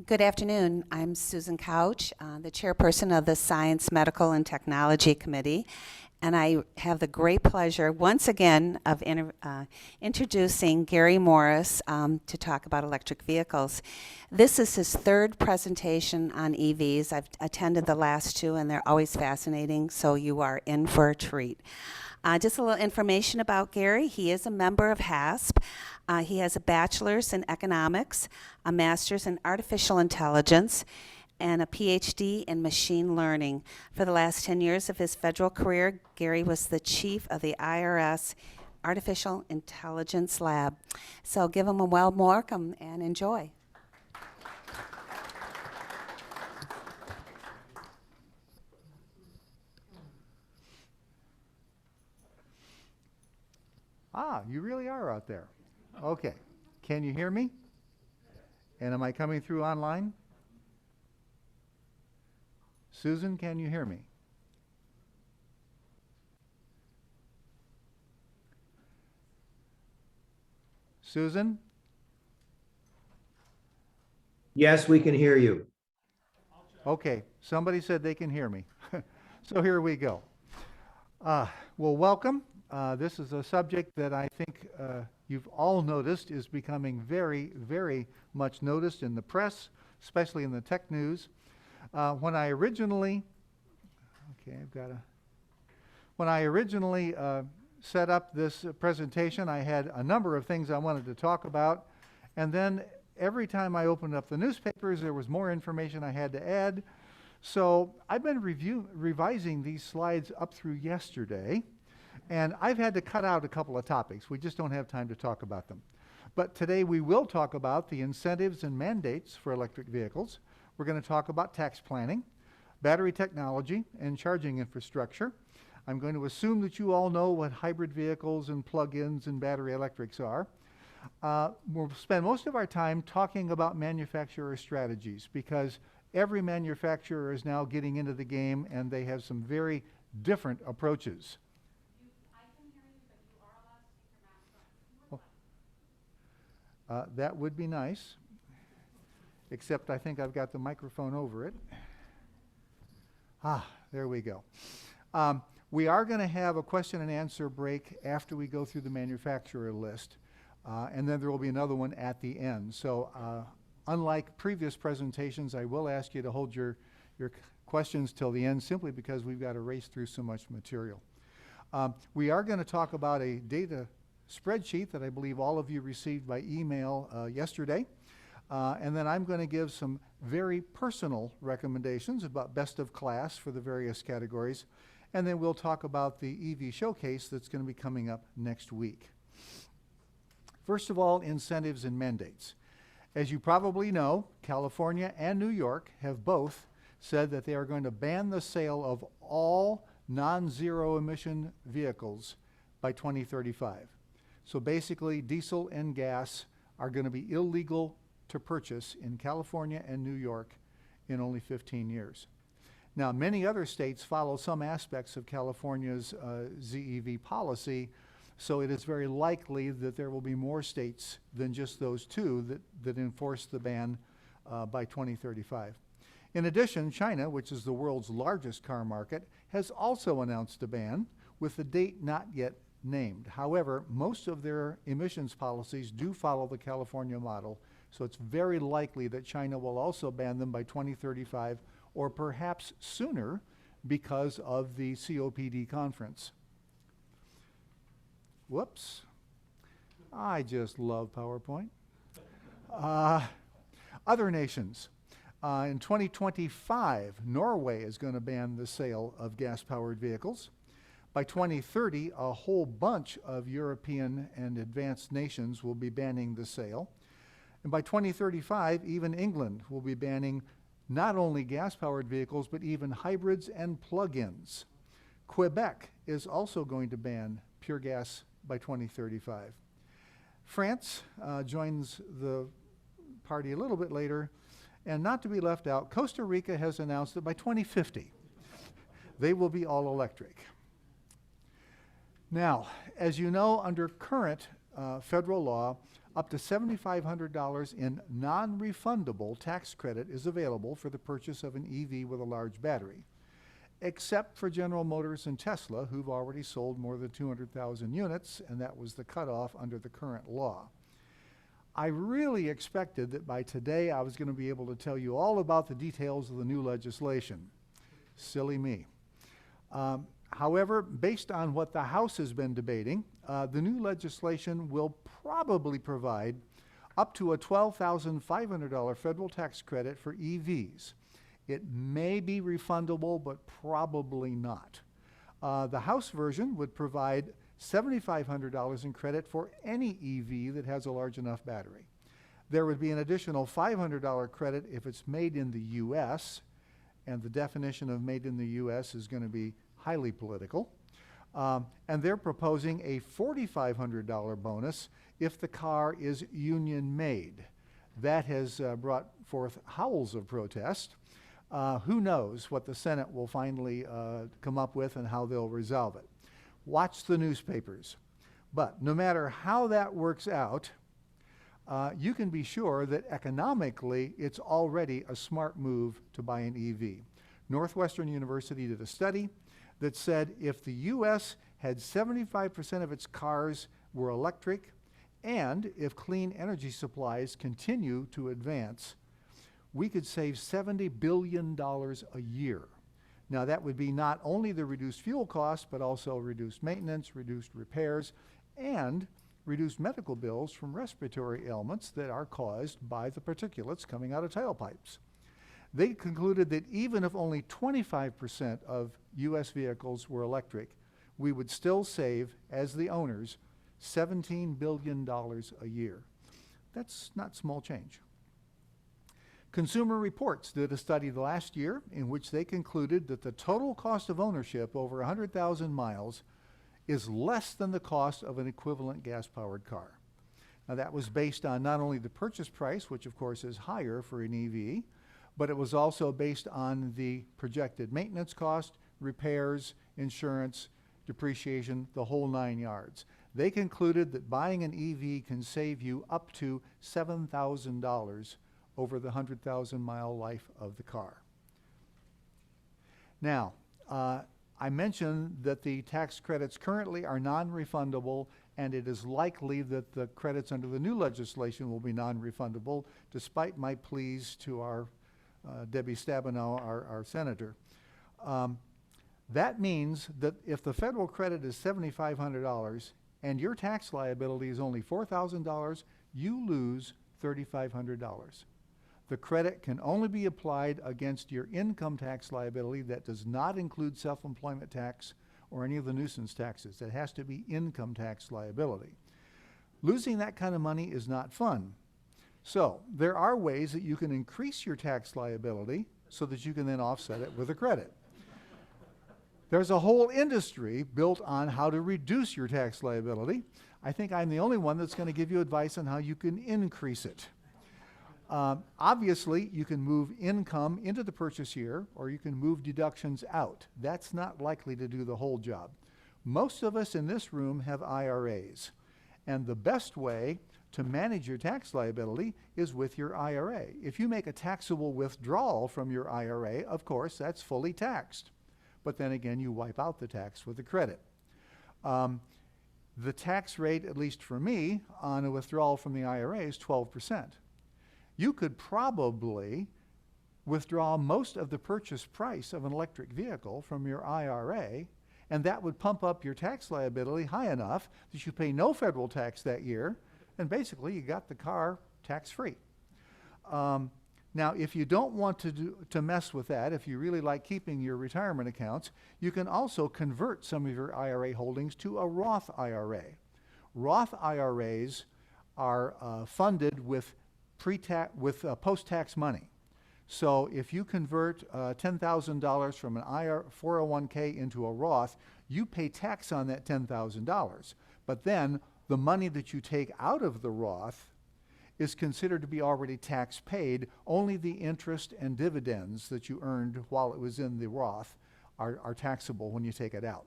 Good afternoon. I'm Susan Couch, the chairperson of the Science, Medical, and Technology Committee, and I have the great pleasure once again of introducing Gary Morris to talk about electric vehicles. This is his third presentation on EVs. I've attended the last two, and they're always fascinating, so you are in for a treat. Just a little information about Gary. He is a member of HASP. He has a bachelor's in economics, a master's in artificial intelligence, and a PhD in machine learning. For the last 10 years of his federal career, Gary was the chief of the IRS Artificial Intelligence Lab. So give him a warm welcome and enjoy. You really are out there. Okay. Can you hear me? And am I coming through online? Susan, can you hear me? Susan? Yes, we can hear you. Okay. Somebody said they can hear me. So here we go. Well, welcome. This is a subject that I think you've all noticed is becoming very, very much noticed in the press, especially in the tech news. When I originally set up this presentation, I had a number of things I wanted to talk about, and then every time I opened up the newspapers, there was more information I had to add. So I've been revising these slides up through yesterday, and I've had to cut out a couple of topics. We just don't have time to talk about them. But today we will talk about the incentives and mandates for electric vehicles. We're going to talk about tax planning, battery technology, and charging infrastructure. I'm going to assume that you all know what hybrid vehicles and plug-ins and battery electrics are. We'll spend most of our time talking about manufacturer strategies because every manufacturer is now getting into the game and they have some very different approaches. That would be nice, except I think I've got the microphone over it. There we go. We are going to have a question and answer break after we go through the manufacturer list, and then there will be another one at the end. So unlike previous presentations, I will ask you to hold your questions till the end simply because we've got to race through so much material. We are going to talk about a data spreadsheet that I believe all of you received by email yesterday. And then I'm going to give some very personal recommendations about best of class for the various categories. And then we'll talk about the EV showcase that's going to be coming up next week. First of all, incentives and mandates. As you probably know, California and New York have both said that they are going to ban the sale of all non-zero emission vehicles by 2035. So basically, diesel and gas are going to be illegal to purchase in California and New York in only 15 years. Now, many other states follow some aspects of California's ZEV policy, so it is very likely that there will be more states than just those two that enforce the ban by 2035. In addition, China, which is the world's largest car market, has also announced a ban with the date not yet named. However, most of their emissions policies do follow the California model, so it's very likely that China will also ban them by 2035 or perhaps sooner because of the COPD conference. Whoops. I just love PowerPoint. Other nations. In 2025, Norway is going to ban the sale of gas-powered vehicles. By 2030, a whole bunch of European and advanced nations will be banning the sale. And by 2035, even England will be banning not only gas-powered vehicles, but even hybrids and plug-ins. Quebec is also going to ban pure gas by 2035. France joins the party a little bit later. And not to be left out, Costa Rica has announced that by 2050, they will be all electric. Now, as you know, under current federal law, Up to $7,500 in non-refundable tax credit is available for the purchase of an EV with a large battery, except for General Motors and Tesla, who've already sold more than 200,000 units, and that was the cutoff under the current law. I really expected that by today I was going to be able to tell you all about the details of the new legislation. Silly me. However, based on what the House has been debating, the new legislation will probably provide up to a $12,500 federal tax credit for EVs. It may be refundable, but probably not. The House version would provide $7,500 in credit for any EV that has a large enough battery. There would be an additional $500 credit if it's made in the U.S., and the definition of made in the U.S. is going to be highly political. And they're proposing a $4,500 bonus if the car is union made. That has brought forth howls of protest. Who knows what the Senate will finally come up with and how they'll resolve it. Watch the newspapers. But no matter how that works out, you can be sure that economically it's already a smart move to buy an EV. Northwestern University did a study that said if the U.S. had 75% of its cars were electric, and if clean energy supplies continue to advance, we could save $70 billion a year. Now that would be not only the reduced fuel costs, but also reduced maintenance, reduced repairs, and reduced medical bills from respiratory ailments that are caused by the particulates coming out of tailpipes. They concluded that even if only 25% of U.S. vehicles were electric, we would still save, as the owners, $17 billion a year. That's not small change. Consumer Reports did a study last year in which they concluded that the total cost of ownership over 100,000 miles is less than the cost of an equivalent gas-powered car. Now that was based on not only the purchase price, which of course is higher for an EV, but it was also based on the projected maintenance cost, repairs, insurance, depreciation, the whole 9 yards. They concluded that buying an EV can save you up to $7,000 over the 100,000 mile life of the car. Now, I mentioned that the tax credits currently are non-refundable, and it is likely that the credits under the new legislation will be non-refundable, despite my pleas to our Debbie Stabenow, our senator. That means that if the federal credit is $7,500 and your tax liability is only $4,000, you lose $3,500. The credit can only be applied against your income tax liability that does not include self-employment tax or any of the nuisance taxes. It has to be income tax liability. Losing that kind of money is not fun. So there are ways that you can increase your tax liability so that you can then offset it with a credit. There's a whole industry built on how to reduce your tax liability. I think I'm the only one that's going to give you advice on how you can increase it. Obviously, you can move income into the purchase year, or you can move deductions out. That's not likely to do the whole job. Most of us in this room have IRAs, and the best way to manage your tax liability is with your IRA. If you make a taxable withdrawal from your IRA, of course, that's fully taxed. But then again, you wipe out the tax with the credit. The tax rate, at least for me, on a withdrawal from the IRA is 12%. You could probably withdraw most of the purchase price of an electric vehicle from your IRA, and that would pump up your tax liability high enough that you pay no federal tax that year, and basically you got the car tax-free. Now, if you don't want to mess with that, if you really like keeping your retirement accounts, you can also convert some of your IRA holdings to a Roth IRA. Roth IRAs are funded with post-tax money. So if you convert $10,000 from an 401k into a Roth, you pay tax on that $10,000. But then the money that you take out of the Roth is considered to be already tax paid. Only the interest and dividends that you earned while it was in the Roth are taxable when you take it out.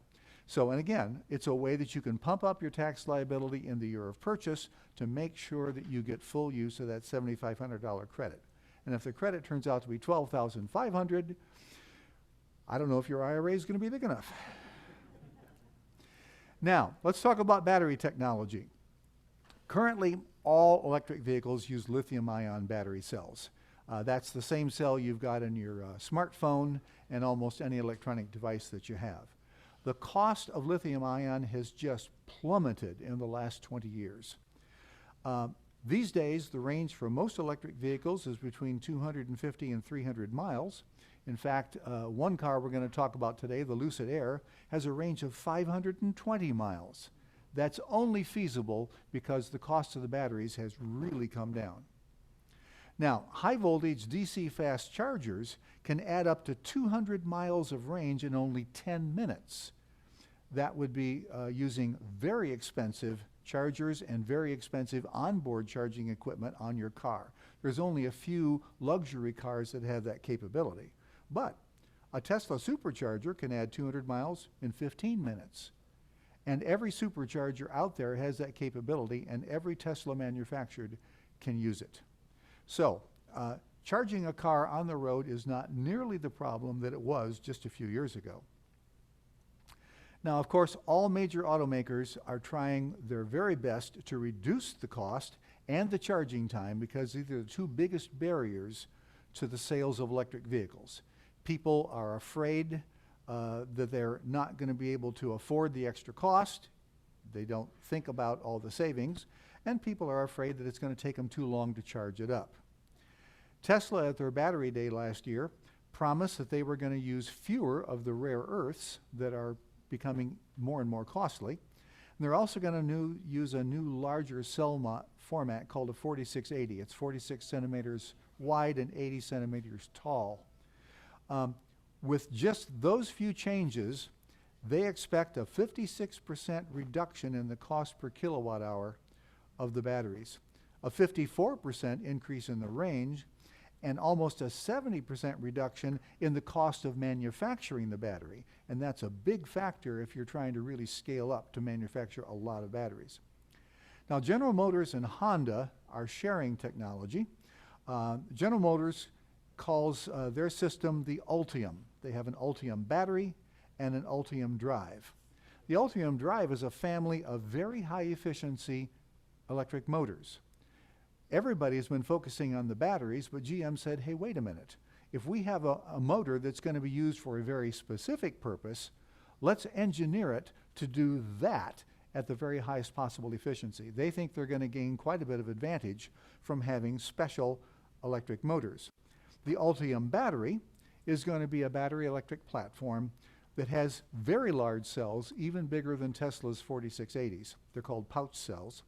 So, and again, it's a way that you can pump up your tax liability in the year of purchase to make sure that you get full use of that $7,500 credit. And if the credit turns out to be $12,500, I don't know if your IRA is going to be big enough. Now, let's talk about battery technology. Currently, all electric vehicles use lithium-ion battery cells. That's the same cell you've got in your smartphone and almost any electronic device that you have. The cost of lithium-ion has just plummeted in the last 20 years. These days, the range for most electric vehicles is between 250 and 300 miles. In fact, one car we're going to talk about today, the Lucid Air, has a range of 520 miles. That's only feasible because the cost of the batteries has really come down. Now, high voltage DC fast chargers can add up to 200 miles of range in only 10 minutes. That would be using very expensive chargers and very expensive onboard charging equipment on your car. There's only a few luxury cars that have that capability. But a Tesla supercharger can add 200 miles in 15 minutes. And every supercharger out there has that capability, and every Tesla manufactured can use it. So, charging a car on the road is not nearly the problem that it was just a few years ago. Now, of course, all major automakers are trying their very best to reduce the cost and the charging time because these are the two biggest barriers to the sales of electric vehicles. People are afraid that they're not going to be able to afford the extra cost. They don't think about all the savings, and people are afraid that it's going to take them too long to charge it up. Tesla, at their battery day last year, promised that they were going to use fewer of the rare earths that are becoming more and more costly. And they're also going to use a new larger cell format called a 4680. It's 46 centimeters wide and 80 centimeters tall. With just those few changes, they expect a 56% reduction in the cost per kilowatt hour of the batteries, a 54% increase in the range, and almost a 70% reduction in the cost of manufacturing the battery. And that's a big factor if you're trying to really scale up to manufacture a lot of batteries. Now, General Motors and Honda are sharing technology. General Motors calls their system the Altium. They have an Altium Battery and an Altium Drive. The Altium Drive is a family of very high efficiency electric motors. Everybody has been focusing on the batteries, but GM said, hey, wait a minute. If we have a motor that's going to be used for a very specific purpose, let's engineer it to do that at the very highest possible efficiency. They think they're going to gain quite a bit of advantage from having special electric motors. The Altium Battery is going to be a battery electric platform that has very large cells, even bigger than Tesla's 4680s. They're called pouch cells.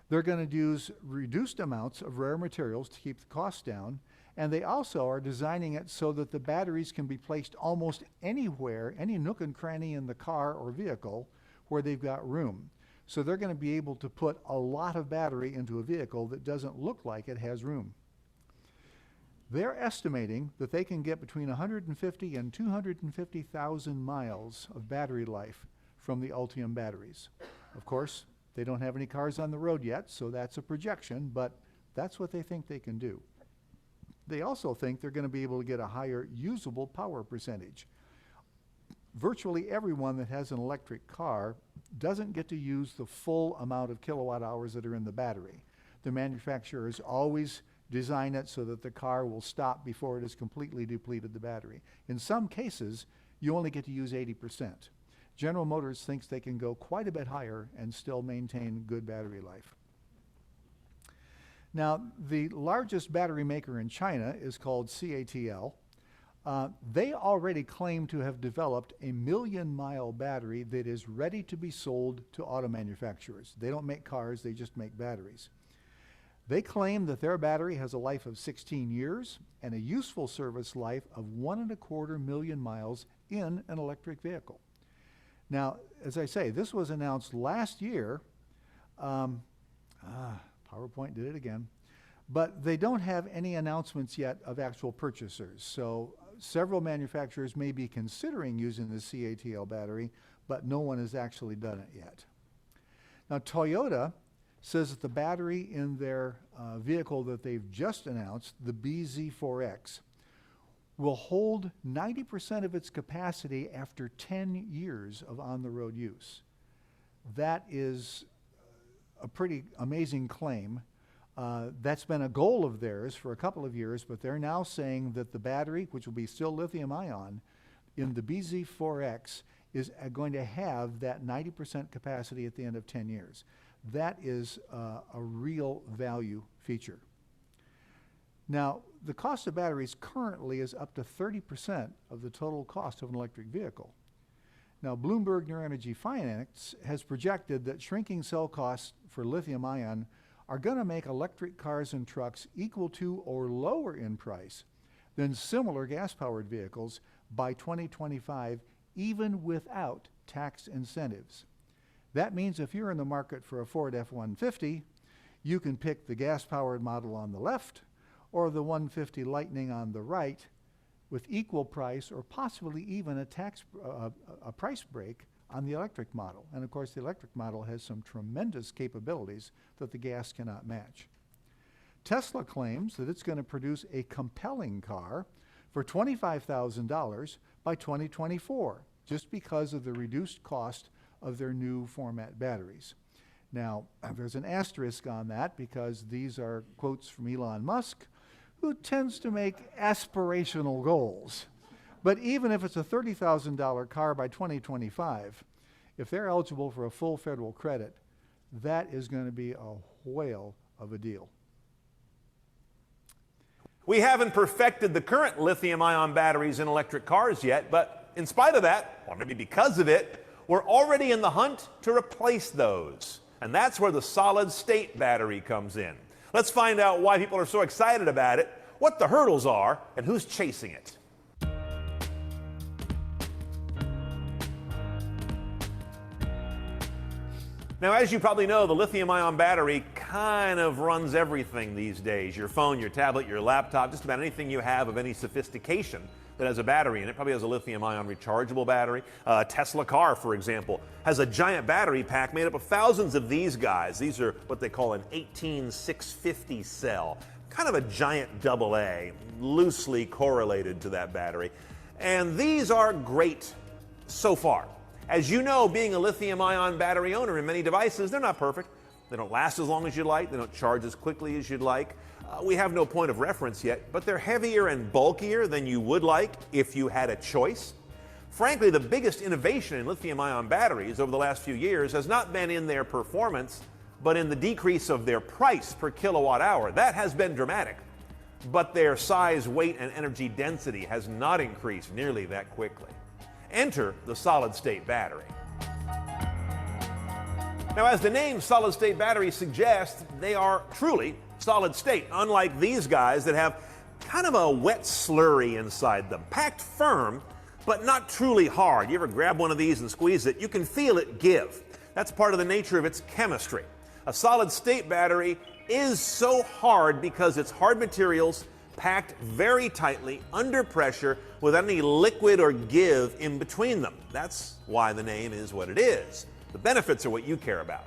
They're going to use reduced amounts of rare materials to keep the cost down, and they also are designing it so that the batteries can be placed almost anywhere, any nook and cranny in the car or vehicle where they've got room. So they're going to be able to put a lot of battery into a vehicle that doesn't look like it has room. They're estimating that they can get between 150 and 250,000 miles of battery life from the Altium batteries. Of course, they don't have any cars on the road yet, so that's a projection, but that's what they think they can do. They also think they're going to be able to get a higher usable power percentage. Virtually everyone that has an electric car doesn't get to use the full amount of kilowatt hours that are in the battery. The manufacturers always design it so that the car will stop before it has completely depleted the battery. In some cases, you only get to use 80%. General Motors thinks they can go quite a bit higher and still maintain good battery life. Now, the largest battery maker in China is called CATL. They already claim to have developed a 1,000,000-mile battery that is ready to be sold to auto manufacturers. They don't make cars, they just make batteries. They claim that their battery has a life of 16 years and a useful service life of 1.25 million miles in an electric vehicle. Now, as I say, this was announced last year. PowerPoint did it again. But they don't have any announcements yet of actual purchasers. So several manufacturers may be considering using the CATL battery, but no one has actually done it yet. Now, Toyota says that the battery in their vehicle that they've just announced, the BZ4X, will hold 90% of its capacity after 10 years of on-the-road use. That is a pretty amazing claim. That's been a goal of theirs for a couple of years, but they're now saying that the battery, which will be still lithium-ion, in the BZ4X is going to have that 90% capacity at the end of 10 years. That is a real value feature. Now, the cost of batteries currently is up to 30% of the total cost of an electric vehicle. Now, Bloomberg New Energy Finance has projected that shrinking cell costs for lithium-ion are going to make electric cars and trucks equal to or lower in price than similar gas-powered vehicles by 2025, even without tax incentives. That means if you're in the market for a Ford F-150, you can pick the gas-powered model on the left or the 150 Lightning on the right with equal price or possibly even a price break on the electric model. And of course, the electric model has some tremendous capabilities that the gas cannot match. Tesla claims that it's going to produce a compelling car for $25,000 by 2024, just because of the reduced cost of their new format batteries. Now, there's an asterisk on that because these are quotes from Elon Musk, who tends to make aspirational goals. But even if it's a $30,000 car by 2025, if they're eligible for a full federal credit, that is going to be a whale of a deal. We haven't perfected the current lithium-ion batteries in electric cars yet, but in spite of that, or maybe because of it, we're already in the hunt to replace those. And that's where the solid-state battery comes in. Let's find out why people are so excited about it, what the hurdles are, and who's chasing it. Now, as you probably know, the lithium-ion battery kind of runs everything these days. Your phone, your tablet, your laptop, just about anything you have of any sophistication that has a battery in it probably has a lithium-ion rechargeable battery. A Tesla car, for example, has a giant battery pack made up of thousands of these guys. These are what they call an 18650 cell, kind of a giant AA, loosely correlated to that battery. And these are great so far. As you know, being a lithium-ion battery owner in many devices, they're not perfect. They don't last as long as you'd like. They don't charge as quickly as you'd like. We have no point of reference yet, but they're heavier and bulkier than you would like if you had a choice. Frankly, the biggest innovation in lithium-ion batteries over the last few years has not been in their performance, but in the decrease of their price per kilowatt hour. That has been dramatic, but their size, weight, and energy density has not increased nearly that quickly. Enter the solid-state battery. Now, as the name solid-state battery suggests, they are truly solid state, unlike these guys that have kind of a wet slurry inside them, packed firm, but not truly hard. You ever grab one of these and squeeze it, you can feel it give. That's part of the nature of its chemistry. A solid-state battery is so hard because it's hard materials packed very tightly under pressure without any liquid or give in between them. That's why the name is what it is. The benefits are what you care about.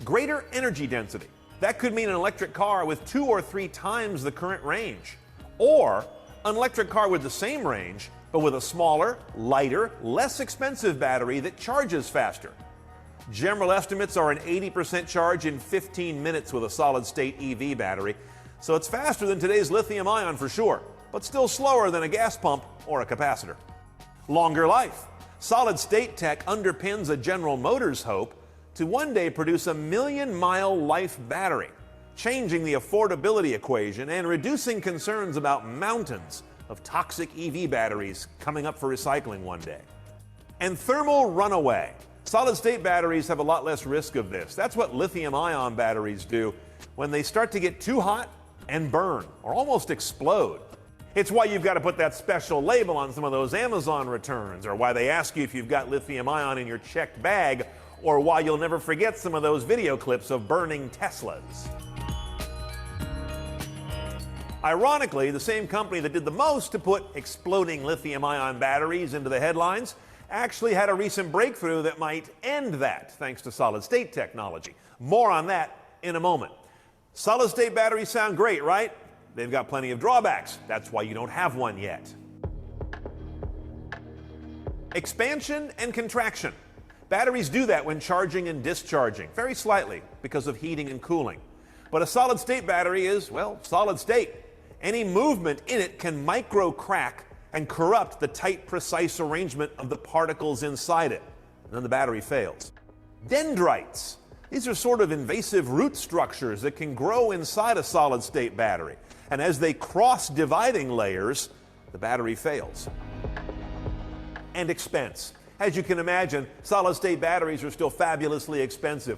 Greater energy density. That could mean an electric car with 2 or 3 times the current range, or an electric car with the same range, but with a smaller, lighter, less expensive battery that charges faster. General estimates are an 80% charge in 15 minutes with a solid-state EV battery, so it's faster than today's lithium-ion for sure, but still slower than a gas pump or a capacitor. Longer life. Solid-state tech underpins a General Motors hope to one day produce a 1,000,000-mile life battery, changing the affordability equation and reducing concerns about mountains of toxic EV batteries coming up for recycling one day. And thermal runaway. Solid-state batteries have a lot less risk of this. That's what lithium-ion batteries do when they start to get too hot and burn or almost explode. It's why you've got to put that special label on some of those Amazon returns, or why they ask you if you've got lithium-ion in your checked bag, or why you'll never forget some of those video clips of burning Teslas. Ironically, the same company that did the most to put exploding lithium-ion batteries into the headlines actually had a recent breakthrough that might end that thanks to solid-state technology. More on that in a moment. Solid-state batteries sound great, right? They've got plenty of drawbacks. That's why you don't have one yet. Expansion and contraction. Batteries do that when charging and discharging, very slightly because of heating and cooling. But a solid-state battery is, well, solid state. Any movement in it can micro-crack and corrupt the tight, precise arrangement of the particles inside it. And then the battery fails. Dendrites. These are sort of invasive root structures that can grow inside a solid-state battery. And as they cross dividing layers, the battery fails. And expense. As you can imagine, solid-state batteries are still fabulously expensive.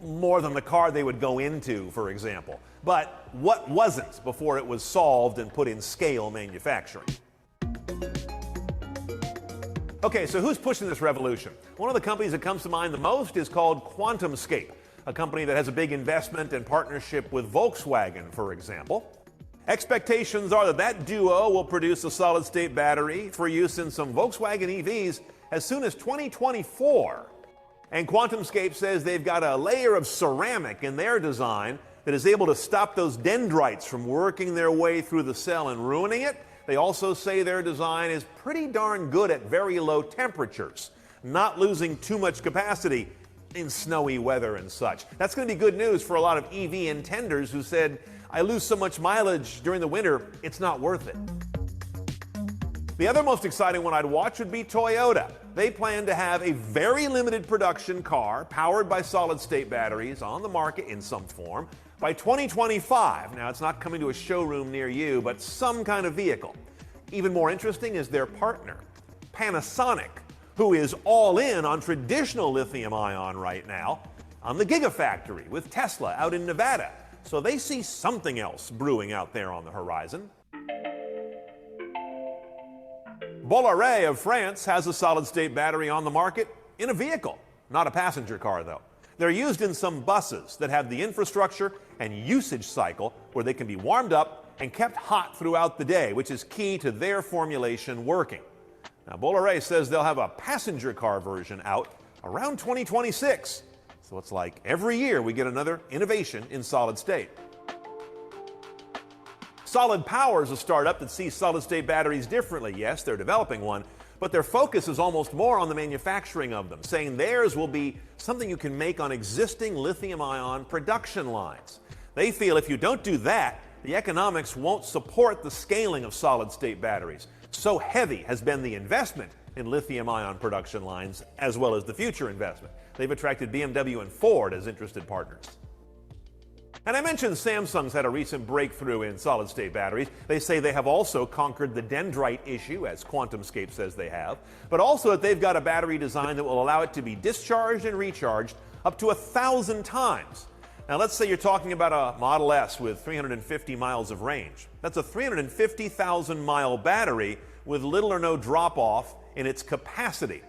More than the car they would go into, for example. But what wasn't before it was solved and put in scale manufacturing? Okay, so who's pushing this revolution? One of the companies that comes to mind the most is called QuantumScape, a company that has a big investment and partnership with Volkswagen, for example. Expectations are that that duo will produce a solid-state battery for use in some Volkswagen EVs as soon as 2024. And QuantumScape says they've got a layer of ceramic in their design that is able to stop those dendrites from working their way through the cell and ruining it. They also say their design is pretty darn good at very low temperatures, not losing too much capacity in snowy weather and such. That's going to be good news for a lot of EV intenders who said, I lose so much mileage during the winter, it's not worth it. The other most exciting one I'd watch would be Toyota. They plan to have a very limited production car powered by solid-state batteries on the market in some form by 2025. Now, it's not coming to a showroom near you, but some kind of vehicle. Even more interesting is their partner, Panasonic, who is all in on traditional lithium-ion right now on the Gigafactory with Tesla out in Nevada. So they see something else brewing out there on the horizon. Bolloré of France has a solid-state battery on the market in a vehicle, not a passenger car though. They're used in some buses that have the infrastructure and usage cycle where they can be warmed up and kept hot throughout the day, which is key to their formulation working. Now, Bolloré says they'll have a passenger car version out around 2026. So it's like every year we get another innovation in solid state. Solid Power is a startup that sees solid-state batteries differently. Yes, they're developing one, but their focus is almost more on the manufacturing of them, saying theirs will be something you can make on existing lithium-ion production lines. They feel if you don't do that, the economics won't support the scaling of solid-state batteries. So heavy has been the investment in lithium-ion production lines, as well as the future investment. They've attracted BMW and Ford as interested partners. And I mentioned Samsung's had a recent breakthrough in solid-state batteries. They say they have also conquered the dendrite issue, as QuantumScape says they have, but also that they've got a battery design that will allow it to be discharged and recharged up to 1,000 times. Now, let's say you're talking about a Model S with 350 miles of range. That's a 350,000-mile battery with little or no drop-off in its capacity.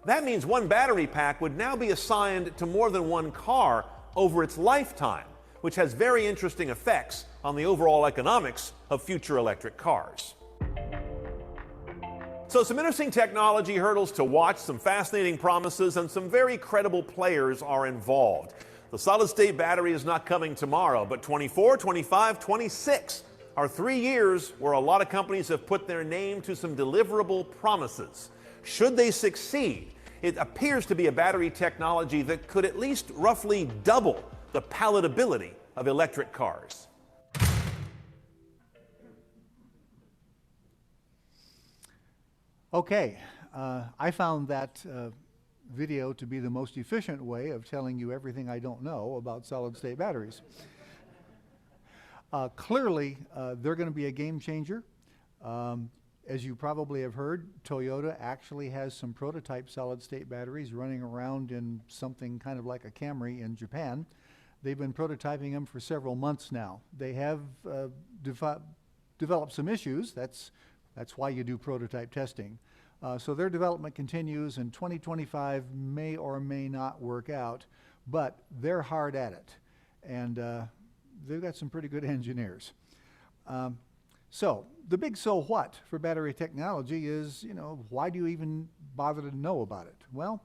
That means one battery pack would now be assigned to more than one car over its lifetime, which has very interesting effects on the overall economics of future electric cars. So some interesting technology hurdles to watch, some fascinating promises, and some very credible players are involved. The solid-state battery is not coming tomorrow, but 24, 25, 26 are 3 years where a lot of companies have put their name to some deliverable promises. Should they succeed, it appears to be a battery technology that could at least roughly double the palatability of electric cars. Okay, I found that video to be the most efficient way of telling you everything I don't know about solid-state batteries. Clearly, they're going to be a game changer. As you probably have heard, Toyota actually has some prototype solid-state batteries running around in something kind of like a Camry in Japan. They've been prototyping them for several months now. They have developed some issues. That's why you do prototype testing. So their development continues, and 2025 may or may not work out, but they're hard at it. And they've got some pretty good engineers. So the big so what for battery technology is, why do you even bother to know about it? Well,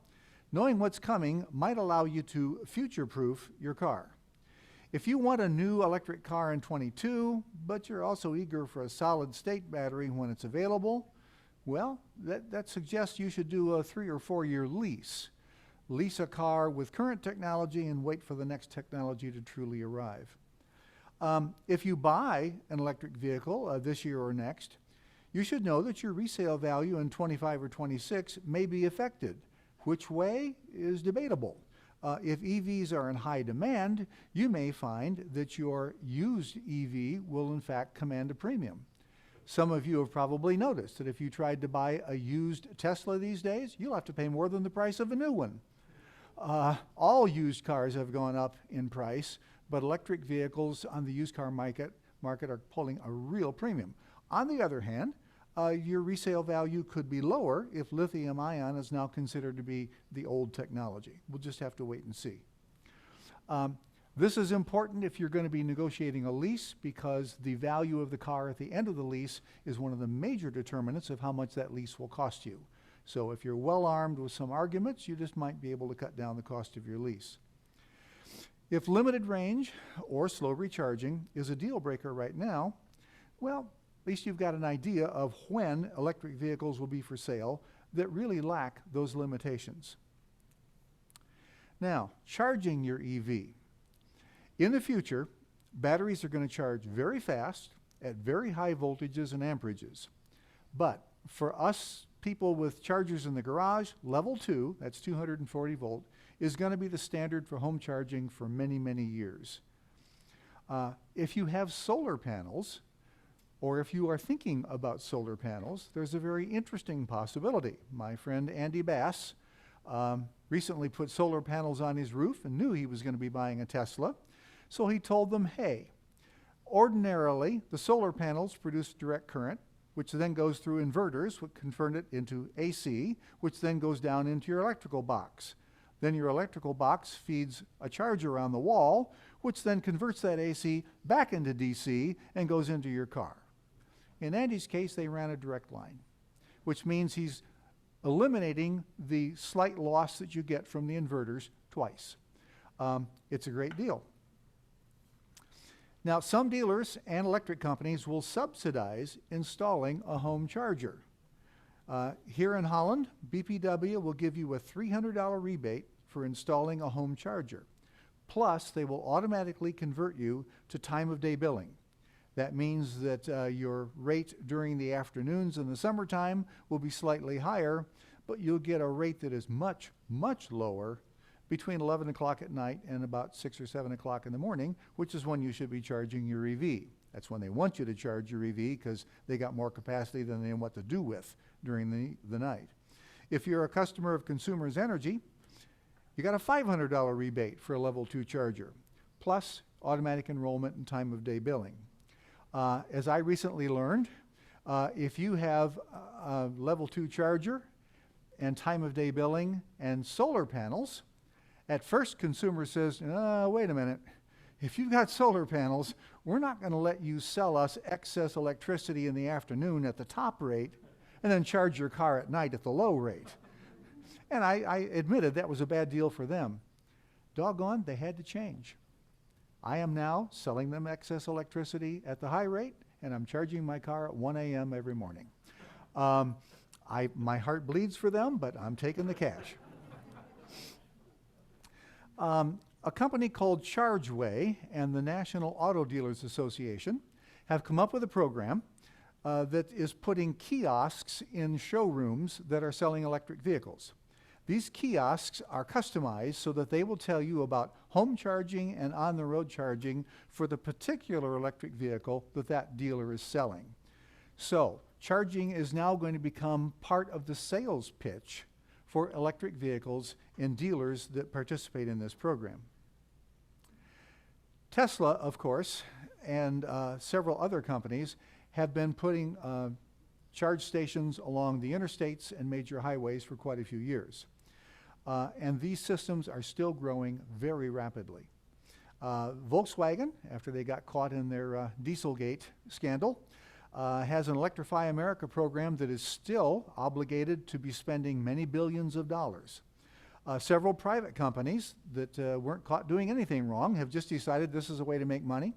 knowing what's coming might allow you to future-proof your car. If you want a new electric car in 22, but you're also eager for a solid-state battery when it's available, well, that suggests you should do a 3 or 4 year lease. Lease a car with current technology and wait for the next technology to truly arrive. If you buy an electric vehicle this year or next, you should know that your resale value in 25 or 26 may be affected. Which way is debatable. If EVs are in high demand, you may find that your used EV will in fact command a premium. Some of you have probably noticed that if you tried to buy a used Tesla these days, you'll have to pay more than the price of a new one. All used cars have gone up in price, but electric vehicles on the used car market are pulling a real premium. On the other hand, your resale value could be lower if lithium ion is now considered to be the old technology. We'll just have to wait and see. This is important if you're going to be negotiating a lease, because the value of the car at the end of the lease is one of the major determinants of how much that lease will cost you. So if you're well armed with some arguments, you just might be able to cut down the cost of your lease. If limited range or slow recharging is a deal breaker right now, well, at least you've got an idea of when electric vehicles will be for sale that really lack those limitations. Now, charging your EV. In the future, batteries are going to charge very fast at very high voltages and amperages. But for us people with chargers in the garage, level 2, that's 240 volt, is going to be the standard for home charging for many, many years. If you have solar panels, or if you are thinking about solar panels, there's a very interesting possibility. My friend Andy Bass recently put solar panels on his roof and knew he was going to be buying a Tesla. So he told them, hey, ordinarily the solar panels produce direct current, which then goes through inverters, which convert it into AC, which then goes down into your electrical box. Then your electrical box feeds a charger on the wall, which then converts that AC back into DC and goes into your car. In Andy's case, they ran a direct line, which means he's eliminating the slight loss that you get from the inverters twice. It's a great deal. Now, some dealers and electric companies will subsidize installing a home charger. Here in Holland, BPW will give you a $300 rebate for installing a home charger. Plus, they will automatically convert you to time of day billing. That means that your rate during the afternoons in the summertime will be slightly higher, but you'll get a rate that is much, much lower between 11 o'clock at night and about 6 or 7 o'clock in the morning, which is when you should be charging your EV. That's when they want you to charge your EV, because they got more capacity than they know what to do with during the night. If you're a customer of Consumers Energy, you got a $500 rebate for a level 2 charger, plus automatic enrollment and time of day billing. As I recently learned, if you have a level 2 charger and time of day billing and solar panels, at first consumer says, wait a minute, if you've got solar panels, we're not going to let you sell us excess electricity in the afternoon at the top rate and then charge your car at night at the low rate. And I admitted that was a bad deal for them. Doggone, they had to change. I am now selling them excess electricity at the high rate, and I'm charging my car at 1 a.m. every morning. My heart bleeds for them, but I'm taking the cash. A company called ChargeWay and the National Auto Dealers Association have come up with a program that is putting kiosks in showrooms that are selling electric vehicles. These kiosks are customized so that they will tell you about home charging and on-the-road charging for the particular electric vehicle that that dealer is selling. So, charging is now going to become part of the sales pitch for electric vehicles in dealers that participate in this program. Tesla, of course, and several other companies have been putting charge stations along the interstates and major highways for quite a few years. And these systems are still growing very rapidly. Volkswagen, after they got caught in their Dieselgate scandal, has an Electrify America program that is still obligated to be spending many billions of dollars. Several private companies that weren't caught doing anything wrong have just decided this is a way to make money.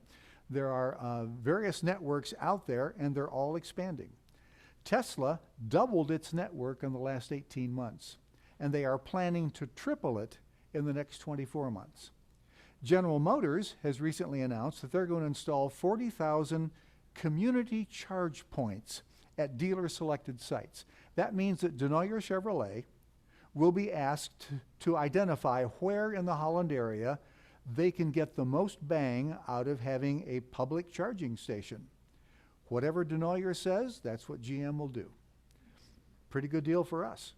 There are various networks out there, and they're all expanding. Tesla doubled its network in the last 18 months, and they are planning to triple it in the next 24 months. General Motors has recently announced that they're going to install 40,000 community charge points at dealer-selected sites. That means that Denoyer Chevrolet will be asked to identify where in the Holland area they can get the most bang out of having a public charging station. Whatever Denoyer says, that's what GM will do. Pretty good deal for us.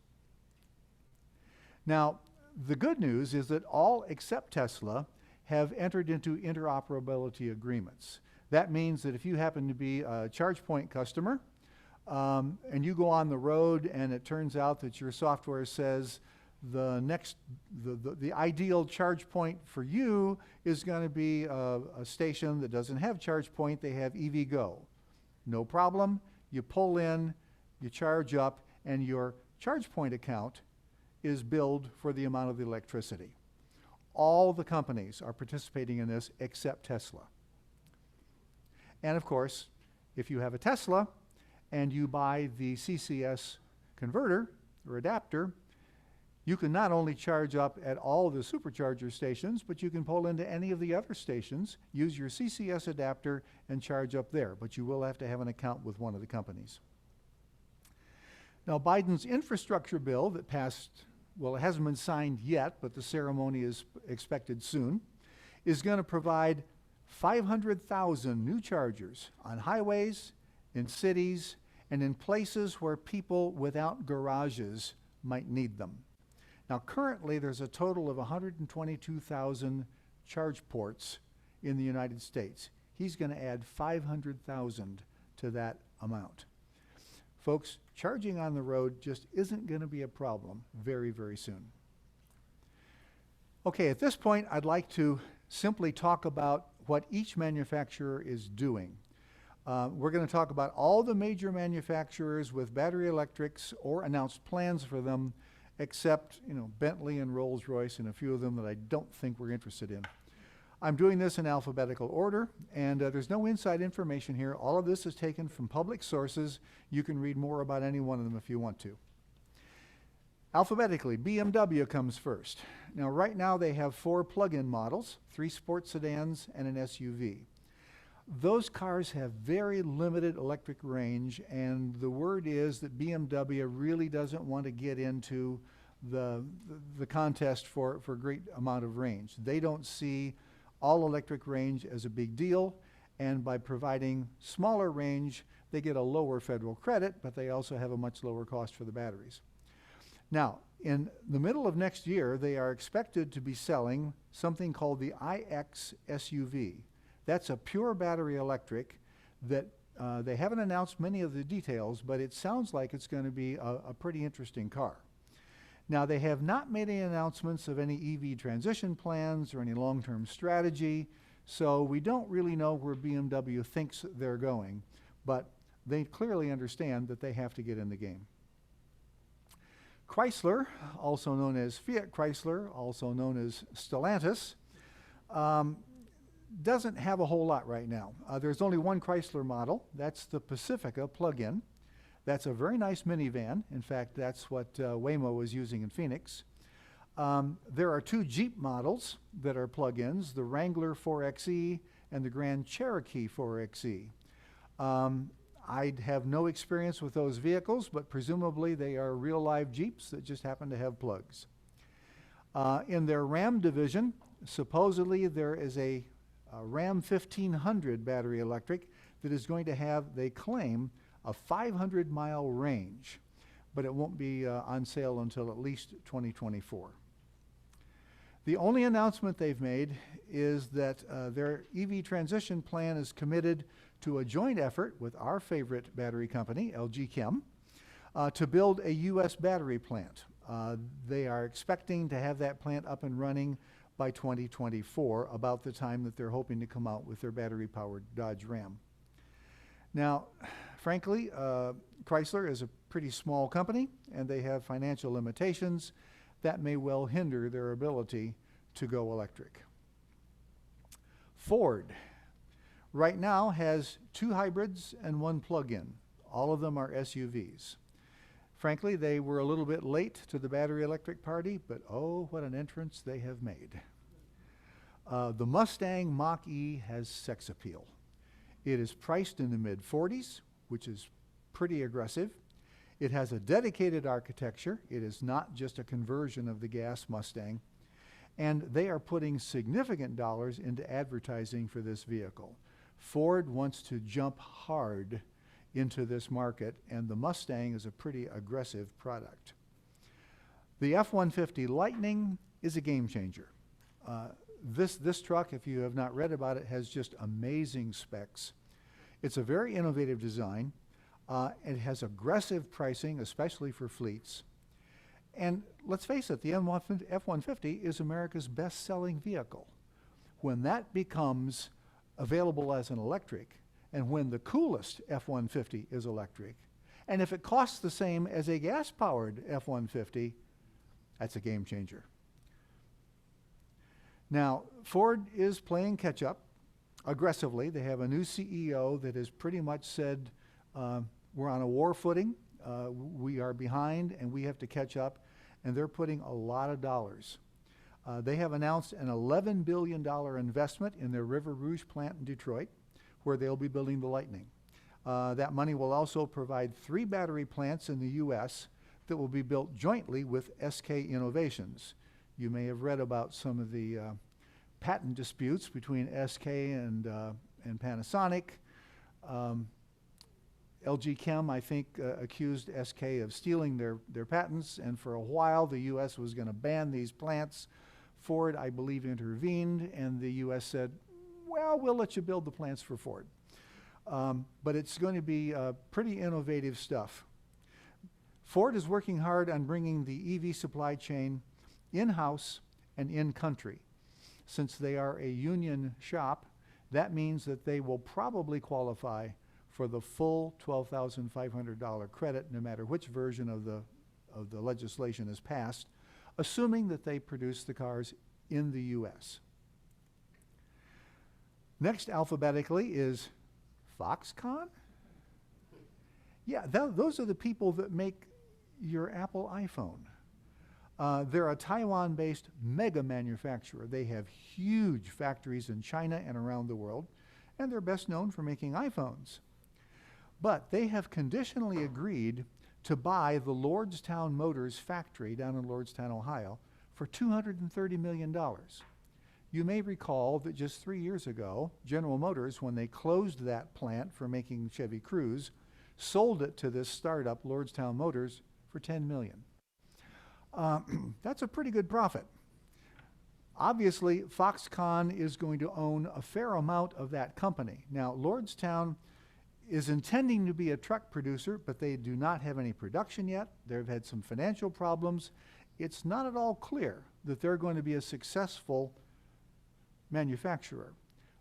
Now, the good news is that all except Tesla have entered into interoperability agreements. That means that if you happen to be a ChargePoint customer and you go on the road and it turns out that your software says the ideal charge point for you is going to be a station that doesn't have ChargePoint, they have EVgo. No problem. You pull in, you charge up, and your ChargePoint account is billed for the amount of the electricity. All the companies are participating in this except Tesla. And of course, if you have a Tesla and you buy the CCS converter or adapter, you can not only charge up at all the supercharger stations, but you can pull into any of the other stations, use your CCS adapter, and charge up there. But you will have to have an account with one of the companies. Now, Biden's infrastructure bill that passed, well, it hasn't been signed yet, but the ceremony is expected soon, is going to provide 500,000 new chargers on highways, in cities, and in places where people without garages might need them. Now, currently, there's a total of 122,000 charge ports in the United States. He's going to add 500,000 to that amount. Folks, charging on the road just isn't going to be a problem very, very soon. Okay, at this point, I'd like to simply talk about what each manufacturer is doing. We're going to talk about all the major manufacturers with battery electrics or announced plans for them, except, Bentley and Rolls-Royce and a few of them that I don't think we're interested in. I'm doing this in alphabetical order, and there's no inside information here. All of this is taken from public sources. You can read more about any one of them if you want to. Alphabetically, BMW comes first. Now, right now they have 4 plug-in models, 3 sports sedans, and an SUV. Those cars have very limited electric range, and the word is that BMW really doesn't want to get into the contest for a great amount of range. They don't see all electric range as a big deal, and by providing smaller range, they get a lower federal credit, but they also have a much lower cost for the batteries. Now, in the middle of next year, they are expected to be selling something called the iX SUV. That's a pure battery electric that they haven't announced many of the details, but it sounds like it's going to be a pretty interesting car. Now, they have not made any announcements of any EV transition plans or any long-term strategy, so we don't really know where BMW thinks they're going, but they clearly understand that they have to get in the game. Chrysler, also known as Fiat Chrysler, also known as Stellantis, doesn't have a whole lot right now. There's only one Chrysler model. That's the Pacifica plug-in. That's a very nice minivan. In fact, that's what Waymo was using in Phoenix. There are 2 Jeep models that are plug-ins, the Wrangler 4xe and the Grand Cherokee 4xe. I have no experience with those vehicles, but presumably they are real live Jeeps that just happen to have plugs. In their Ram division, supposedly there is a Ram 1500 battery electric that is going to have, they claim, a 500-mile range, but it won't be on sale until at least 2024. The only announcement they've made is that their EV transition plan is committed to a joint effort with our favorite battery company, LG Chem, to build a U.S. battery plant. They are expecting to have that plant up and running by 2024, about the time that they're hoping to come out with their battery-powered Dodge Ram. Now, Frankly, Chrysler is a pretty small company, and they have financial limitations that may well hinder their ability to go electric. Ford right now has 2 hybrids and 1 plug-in. All of them are SUVs. Frankly, they were a little bit late to the battery electric party, but oh, what an entrance they have made. The Mustang Mach-E has sex appeal. It is priced in the mid-40s, which is pretty aggressive. It has a dedicated architecture. It is not just a conversion of the gas Mustang. And they are putting significant dollars into advertising for this vehicle. Ford wants to jump hard into this market, and the Mustang is a pretty aggressive product. The F-150 Lightning is a game changer. This truck, if you have not read about it, has just amazing specs. It's a very innovative design. It has aggressive pricing, especially for fleets. And let's face it, the F-150 is America's best-selling vehicle. When that becomes available as an electric, and when the coolest F-150 is electric, and if it costs the same as a gas-powered F-150, that's a game changer. Now, Ford is playing catch-up aggressively. They have a new CEO that has pretty much said, we're on a war footing, we are behind, and we have to catch up, and they're putting a lot of dollars. They have announced an $11 billion investment in their River Rouge plant in Detroit, where they'll be building the Lightning. That money will also provide 3 battery plants in the U.S. that will be built jointly with SK Innovations. You may have read about some of the patent disputes between SK and Panasonic. LG Chem, I think, accused SK of stealing their patents, and for a while the U.S. was going to ban these plants. Ford, I believe, intervened, and the U.S. said, well, we'll let you build the plants for Ford. But it's going to be pretty innovative stuff. Ford is working hard on bringing the EV supply chain in-house and in-country. Since they are a union shop, that means that they will probably qualify for the full $12,500 credit, no matter which version of the legislation is passed, assuming that they produce the cars in the U.S. Next alphabetically is Foxconn. Yeah, those are the people that make your Apple iPhone. They're a Taiwan-based mega manufacturer. They have huge factories in China and around the world, and they're best known for making iPhones. But they have conditionally agreed to buy the Lordstown Motors factory down in Lordstown, Ohio, for $230 million. You may recall that just 3 years ago, General Motors, when they closed that plant for making Chevy Cruze, sold it to this startup, Lordstown Motors, for $10 million. That's a pretty good profit. Obviously, Foxconn is going to own a fair amount of that company. Now, Lordstown is intending to be a truck producer, but they do not have any production yet. They've had some financial problems. It's not at all clear that they're going to be a successful manufacturer.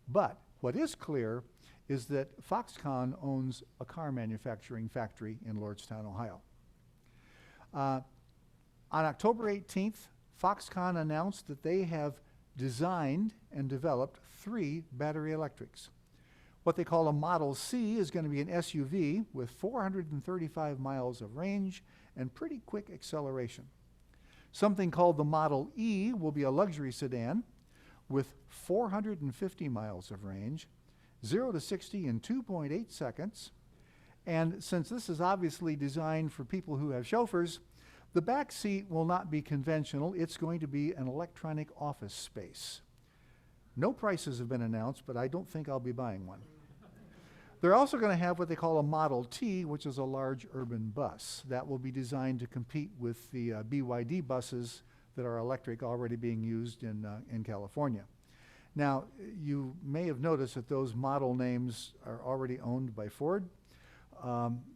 But what is clear is that Foxconn owns a car manufacturing factory in Lordstown, Ohio. On October 18th, Foxconn announced that they have designed and developed 3 battery electrics. What they call a Model C is going to be an SUV with 435 miles of range and pretty quick acceleration. Something called the Model E will be a luxury sedan with 450 miles of range, 0 to 60 in 2.8 seconds. And since this is obviously designed for people who have chauffeurs, the back seat will not be conventional. It's going to be an electronic office space. No prices have been announced, but I don't think I'll be buying one. They're also going to have what they call a Model T, which is a large urban bus. That will be designed to compete with the BYD buses that are electric already being used in California. Now, you may have noticed that those model names are already owned by Ford.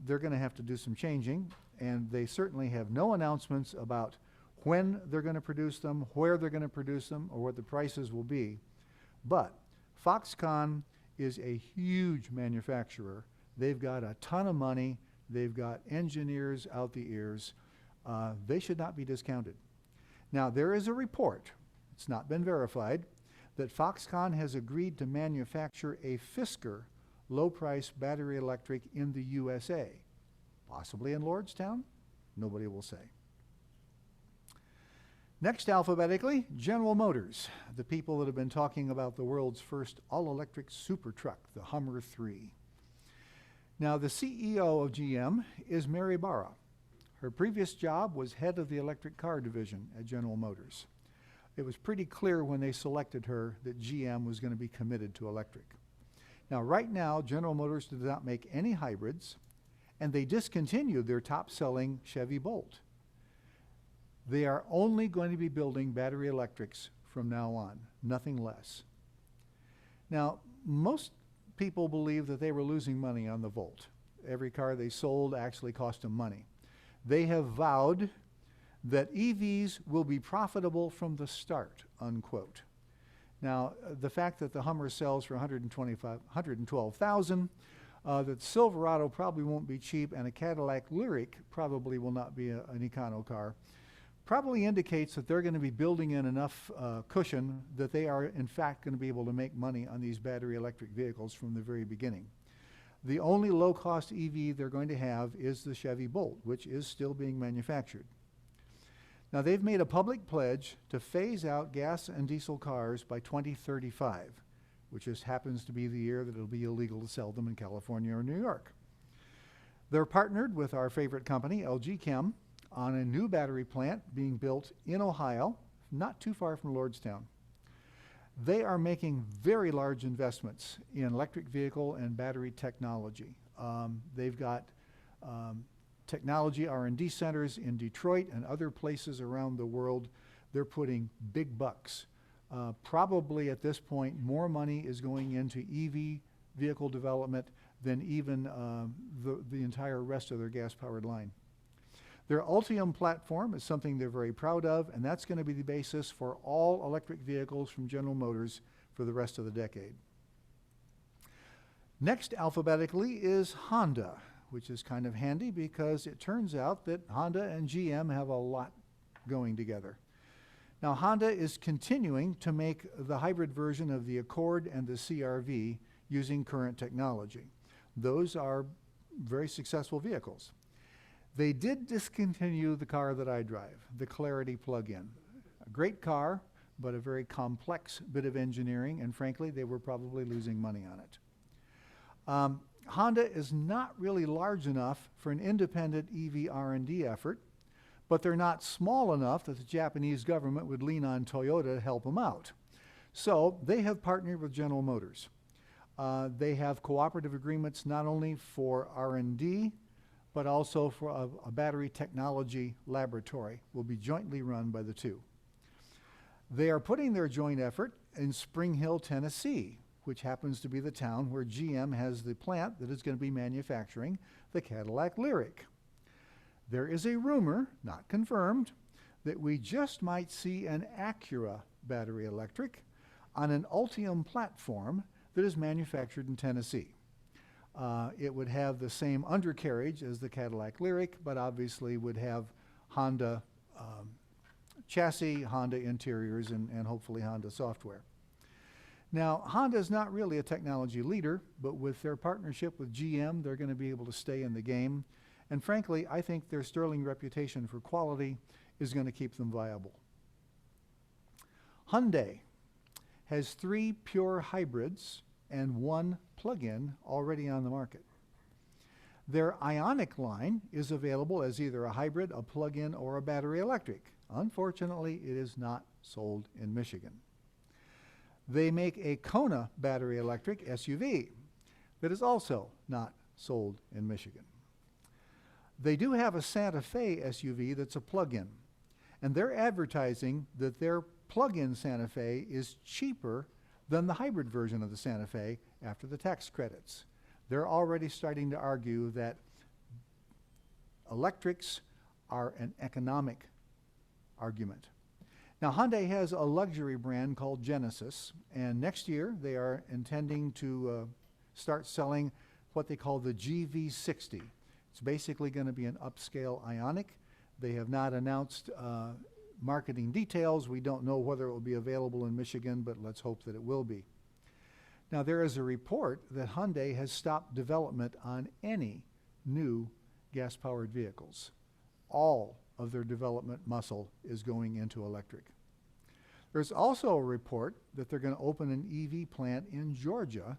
They're going to have to do some changing, and they certainly have no announcements about when they're going to produce them, where they're going to produce them, or what the prices will be. But Foxconn is a huge manufacturer. They've got a ton of money. They've got engineers out the ears. They should not be discounted. Now, there is a report, it's not been verified, that Foxconn has agreed to manufacture a Fisker low-price battery electric in the USA, possibly in Lordstown. Nobody will say. Next, alphabetically, General Motors, the people that have been talking about the world's first all-electric super truck, the Hummer 3. Now, the CEO of GM is Mary Barra. Her previous job was head of the electric car division at General Motors. It was pretty clear when they selected her that GM was going to be committed to electric. Now, right now, General Motors does not make any hybrids, and they discontinued their top-selling Chevy Bolt. They are only going to be building battery electrics from now on, nothing less. Now, most people believe that they were losing money on the Volt. Every car they sold actually cost them money. They have vowed that EVs will be profitable from the start, unquote. Now, the fact that the Hummer sells for $112,000, that Silverado probably won't be cheap, and a Cadillac Lyriq probably will not be an econo car, probably indicates that they're going to be building in enough cushion that they are in fact going to be able to make money on these battery electric vehicles from the very beginning. The only low-cost EV they're going to have is the Chevy Bolt, which is still being manufactured. Now, they've made a public pledge to phase out gas and diesel cars by 2035, which just happens to be the year that it'll be illegal to sell them in California or New York. They're partnered with our favorite company, LG Chem, on a new battery plant being built in Ohio, not too far from Lordstown. They are making very large investments in electric vehicle and battery technology. They've got technology R&D centers in Detroit and other places around the world. They're putting big bucks. Probably at this point, more money is going into EV vehicle development than even the entire rest of their gas-powered line. Their Altium platform is something they're very proud of, and that's going to be the basis for all electric vehicles from General Motors for the rest of the decade. Next alphabetically is Honda, which is kind of handy because it turns out that Honda and GM have a lot going together. Now, Honda is continuing to make the hybrid version of the Accord and the CR-V using current technology. Those are very successful vehicles. They did discontinue the car that I drive, the Clarity plug-in. A great car, but a very complex bit of engineering, and frankly, they were probably losing money on it. Honda is not really large enough for an independent EV R&D effort, but they're not small enough that the Japanese government would lean on Toyota to help them out. So they have partnered with General Motors. They have cooperative agreements not only for R&D, but also for a battery technology laboratory will be jointly run by the two. They are putting their joint effort in Spring Hill, Tennessee, which happens to be the town where GM has the plant that is going to be manufacturing the Cadillac Lyriq. There is a rumor, not confirmed, that we just might see an Acura battery electric on an Altium platform that is manufactured in Tennessee. It would have the same undercarriage as the Cadillac Lyriq, but obviously would have Honda chassis, Honda interiors, and hopefully Honda software. Now, Honda is not really a technology leader, but with their partnership with GM, they're going to be able to stay in the game. And frankly, I think their sterling reputation for quality is going to keep them viable. Hyundai has 3 pure hybrids and 1 plug-in already on the market. Their Ioniq line is available as either a hybrid, a plug-in, or a battery electric. Unfortunately, it is not sold in Michigan. They make a Kona battery electric SUV that is also not sold in Michigan. They do have a Santa Fe SUV that's a plug-in, and they're advertising that their plug-in Santa Fe is cheaper than the hybrid version of the Santa Fe after the tax credits. They're already starting to argue that electrics are an economic argument. Now, Hyundai has a luxury brand called Genesis, and next year they are intending to start selling what they call the GV60. It's basically going to be an upscale Ioniq. They have not announced marketing details. We don't know whether it will be available in Michigan, but let's hope that it will be. Now, there is a report that Hyundai has stopped development on any new gas-powered vehicles. All of their development muscle is going into electric. There's also a report that they're going to open an EV plant in Georgia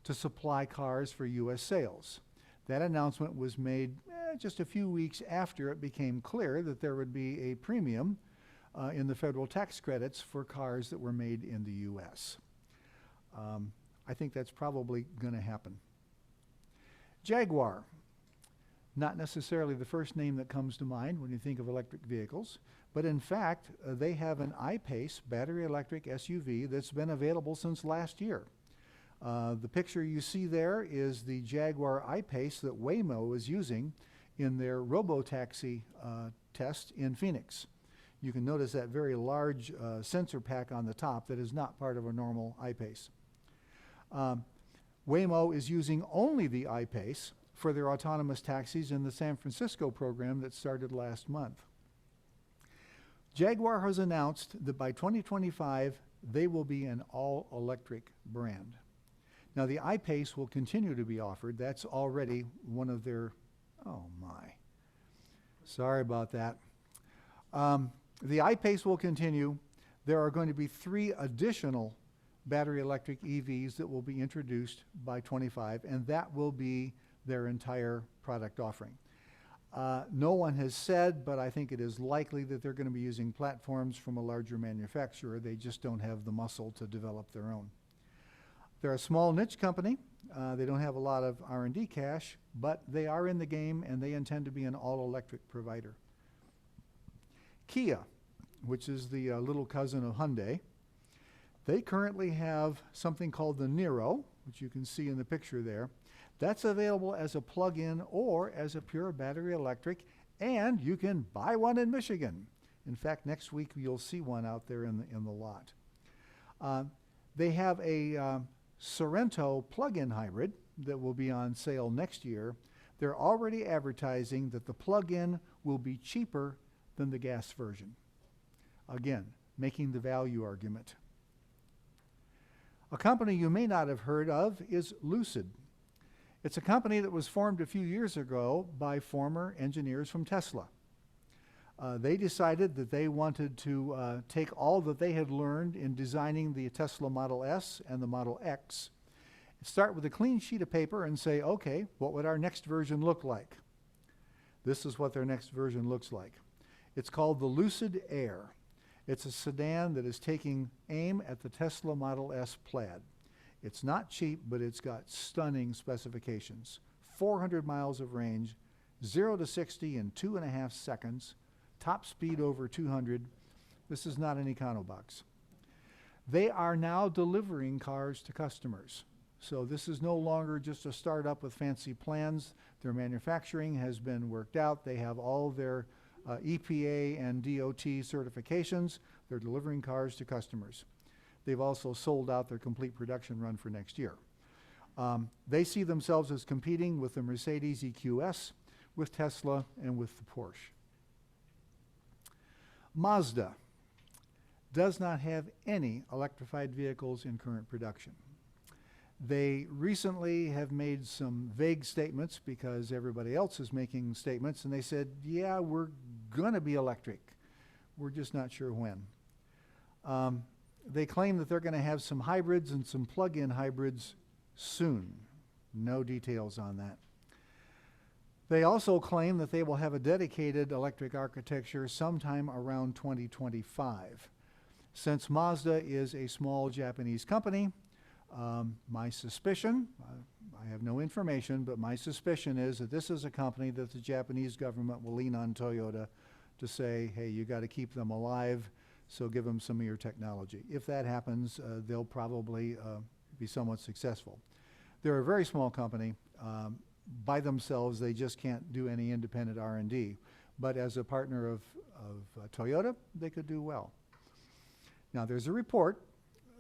to supply cars for U.S. sales. That announcement was made just a few weeks after it became clear that there would be a premium in the federal tax credits for cars that were made in the U.S. I think that's probably going to happen. Jaguar, not necessarily the first name that comes to mind when you think of electric vehicles, but in fact, they have an I-Pace battery electric SUV that's been available since last year. The picture you see there is the Jaguar I-Pace that Waymo is using in their robotaxi test in Phoenix. You can notice that very large sensor pack on the top that is not part of a normal I-Pace. Waymo is using only the I-Pace for their autonomous taxis in the San Francisco program that started last month. Jaguar has announced that by 2025, they will be an all-electric brand. Now, the I-Pace will continue to be offered. That's already one of their, oh my, sorry about that. The I-Pace will continue. There are going to be 3 additional battery electric EVs that will be introduced by 25, and that will be their entire product offering. No one has said, but I think it is likely that they're going to be using platforms from a larger manufacturer. They just don't have the muscle to develop their own. They're a small niche company. They don't have a lot of R&D cash, but they are in the game and they intend to be an all-electric provider. Kia, which is the little cousin of Hyundai, they currently have something called the Niro, which you can see in the picture there. That's available as a plug-in or as a pure battery electric, and you can buy one in Michigan. In fact, next week you'll see one out there in the lot. They have a Sorento plug-in hybrid that will be on sale next year. They're already advertising that the plug-in will be cheaper than the gas version. Again, making the value argument. A company you may not have heard of is Lucid. It's a company that was formed a few years ago by former engineers from Tesla. They decided that they wanted to take all that they had learned in designing the Tesla Model S and the Model X, start with a clean sheet of paper and say, okay, what would our next version look like? This is what their next version looks like. It's called the Lucid Air. It's a sedan that is taking aim at the Tesla Model S Plaid. It's not cheap, but it's got stunning specifications. 400 miles of range, 0 to 60 in 2.5 seconds, top speed over 200. This is not an econobox. They are now delivering cars to customers. So this is no longer just a startup with fancy plans. Their manufacturing has been worked out. They have all their EPA and DOT certifications. They're delivering cars to customers. They've also sold out their complete production run for next year. They see themselves as competing with the Mercedes EQS, with Tesla, and with the Porsche. Mazda does not have any electrified vehicles in current production. They recently have made some vague statements because everybody else is making statements, and they said, yeah, we're going to be electric. We're just not sure when. They claim that they're going to have some hybrids and some plug-in hybrids soon. No details on that. They also claim that they will have a dedicated electric architecture sometime around 2025. Since Mazda is a small Japanese company, my suspicion, I have no information, but my suspicion is that this is a company that the Japanese government will lean on Toyota to say, hey, you got to keep them alive, so give them some of your technology. If that happens, they'll probably be somewhat successful. They're a very small company. By themselves, they just can't do any independent R&D. But as a partner of Toyota, they could do well. Now, there's a report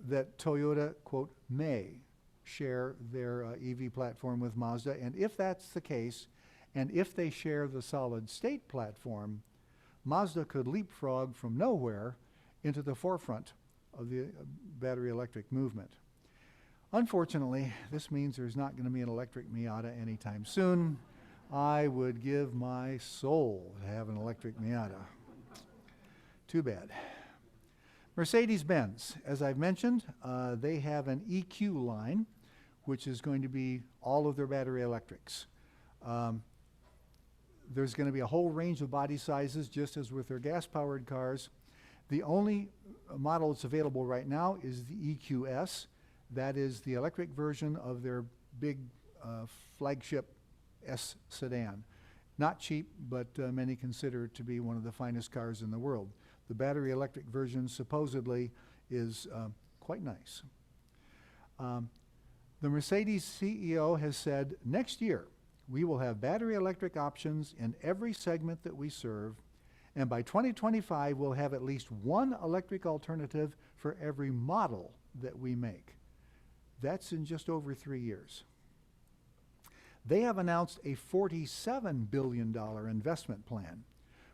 that Toyota, quote, may share their EV platform with Mazda. And if that's the case, and if they share the solid state platform, Mazda could leapfrog from nowhere into the forefront of the battery electric movement. Unfortunately, this means there's not going to be an electric Miata anytime soon. I would give my soul to have an electric Miata. Too bad. Mercedes-Benz, as I've mentioned, they have an EQ line, which is going to be all of their battery electrics. There's going to be a whole range of body sizes, just as with their gas-powered cars. The only model that's available right now is the EQS. That is the electric version of their big flagship S sedan. Not cheap, but many consider it to be one of the finest cars in the world. The battery electric version supposedly is quite nice. The Mercedes CEO has said, next year we will have battery electric options in every segment that we serve, and by 2025 we'll have at least one electric alternative for every model that we make. That's in just over 3 years. They have announced a $47 billion investment plan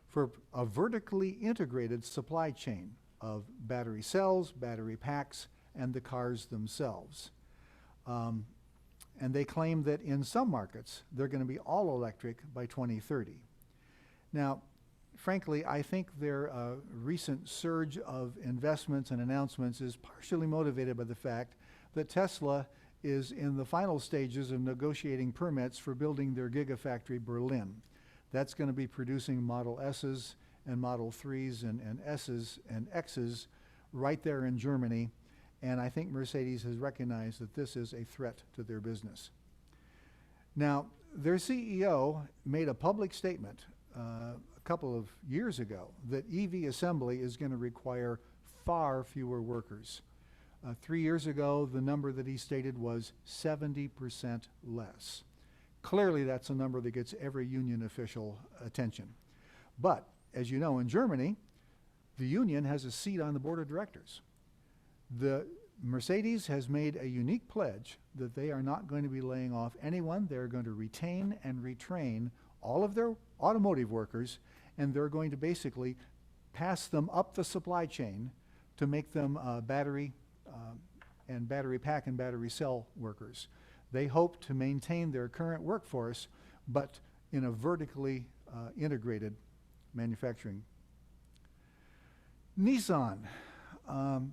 for a vertically integrated supply chain of battery cells, battery packs, and the cars themselves. And they claim that in some markets, they're going to be all electric by 2030. Now, frankly, I think their recent surge of investments and announcements is partially motivated by the fact that Tesla is in the final stages of negotiating permits for building their Gigafactory Berlin. That's going to be producing Model S's and Model 3s and S's and X's right there in Germany. And I think Mercedes has recognized that this is a threat to their business. Now, their CEO made a public statement a couple of years ago that EV assembly is going to require far fewer workers. 3 years ago, the number that he stated was 70% less. Clearly, that's a number that gets every union official attention. But, as you know, in Germany, the union has a seat on the board of directors. The Mercedes has made a unique pledge that they are not going to be laying off anyone. They're going to retain and retrain all of their automotive workers, and they're going to basically pass them up the supply chain to make them battery and battery pack and battery cell workers. They hope to maintain their current workforce, but in a vertically integrated manufacturing. Nissan.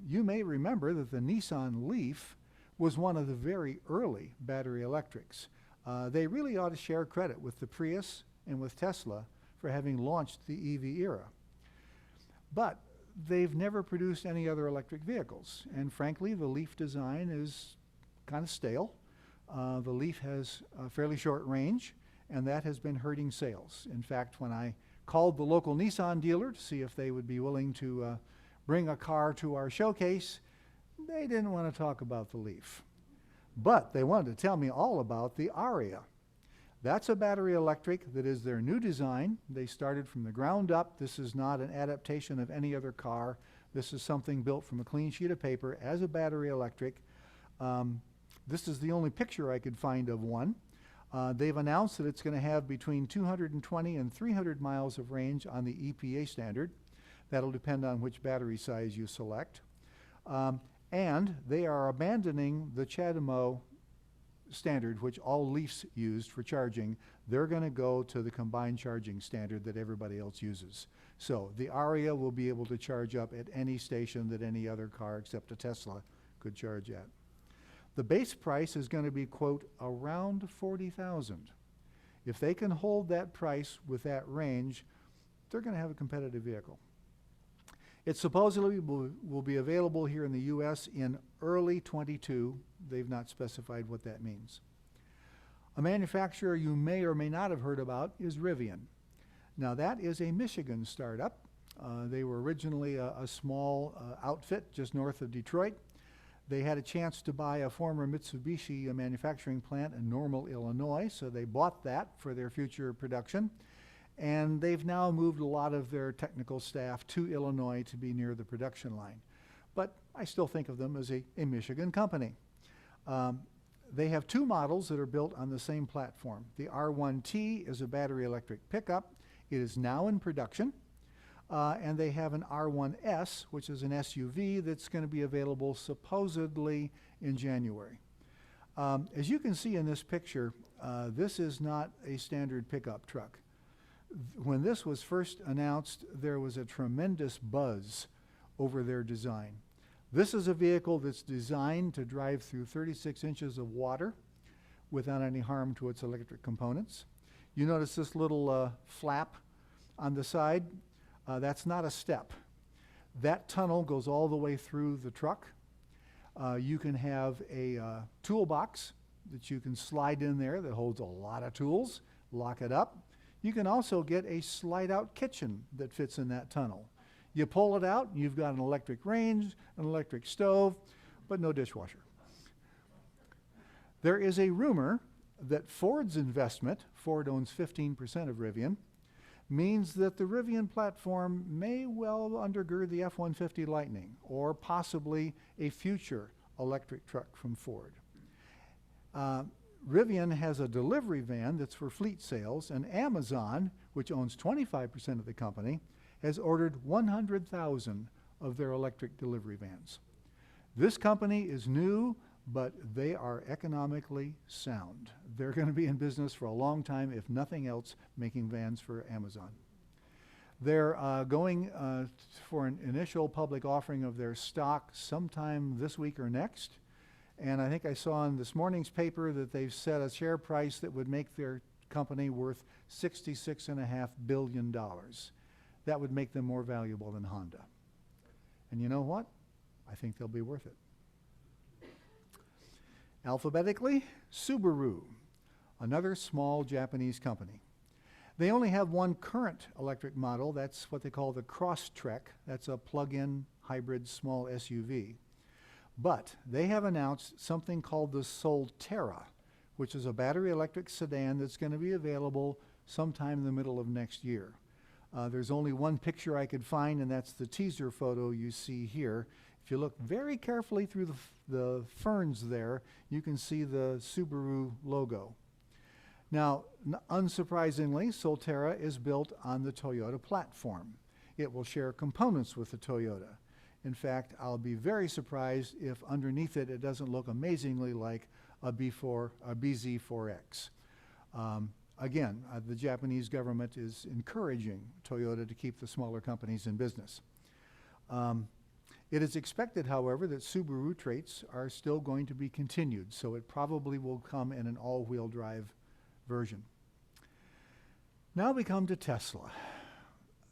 You may remember that the Nissan Leaf was one of the very early battery electrics. They really ought to share credit with the Prius and with Tesla for having launched the EV era. But they've never produced any other electric vehicles. And frankly, the Leaf design is kind of stale. The Leaf has a fairly short range, and that has been hurting sales. In fact, when I called the local Nissan dealer to see if they would be willing to bring a car to our showcase, they didn't want to talk about the Leaf. But they wanted to tell me all about the Aria. That's a battery electric that is their new design. They started from the ground up. This is not an adaptation of any other car. This is something built from a clean sheet of paper as a battery electric. This is the only picture I could find of one. They've announced that it's going to have between 220 and 300 miles of range on the EPA standard. That'll depend on which battery size you select. And they are abandoning the CHAdeMO standard, which all Leafs used for charging. They're going to go to the combined charging standard that everybody else uses. So the Aria will be able to charge up at any station that any other car except a Tesla could charge at. The base price is going to be, quote, around $40,000. If they can hold that price with that range, they're going to have a competitive vehicle. It supposedly will be available here in the U.S. in early 22. They've not specified what that means. A manufacturer you may or may not have heard about is Rivian. Now that is a Michigan startup. They were originally a small outfit just north of Detroit. They had a chance to buy a former Mitsubishi manufacturing plant in Normal, Illinois, so they bought that for their future production. And they've now moved a lot of their technical staff to Illinois to be near the production line. But I still think of them as a Michigan company. They have two models that are built on the same platform. The R1T is a battery electric pickup. It is now in production. And they have an R1S, which is an SUV that's going to be available supposedly in January. As you can see in this picture, this is not a standard pickup truck. When this was first announced, there was a tremendous buzz over their design. This is a vehicle that's designed to drive through 36 inches of water without any harm to its electric components. You notice this little flap on the side? That's not a step. That tunnel goes all the way through the truck. You can have a toolbox that you can slide in there that holds a lot of tools, lock it up. You can also get a slide-out kitchen that fits in that tunnel. You pull it out, you've got an electric range, an electric stove, but no dishwasher. There is a rumor that Ford's investment, Ford owns 15% of Rivian, means that the Rivian platform may well undergird the F-150 Lightning, or possibly a future electric truck from Ford. Rivian has a delivery van that's for fleet sales, and Amazon, which owns 25% of the company, has ordered 100,000 of their electric delivery vans. This company is new, but they are economically sound. They're going to be in business for a long time, if nothing else, making vans for Amazon. They're going for an initial public offering of their stock sometime this week or next. And I think I saw in this morning's paper that they've set a share price that would make their company worth $66.5 billion. That would make them more valuable than Honda. And you know what? I think they'll be worth it. Alphabetically, Subaru, another small Japanese company. They only have one current electric model. That's what they call the Crosstrek. That's a plug-in hybrid small SUV. But they have announced something called the Solterra, which is a battery electric sedan that's going to be available sometime in the middle of next year. There's only one picture I could find, and that's the teaser photo you see here. If you look very carefully through the ferns there, you can see the Subaru logo. Now, unsurprisingly, Solterra is built on the Toyota platform. It will share components with the Toyota. In fact, I'll be very surprised if underneath it, it doesn't look amazingly like a BZ4X. Again, the Japanese government is encouraging Toyota to keep the smaller companies in business. It is expected, however, that Subaru traits are still going to be continued, so it probably will come in an all-wheel drive version. Now we come to Tesla.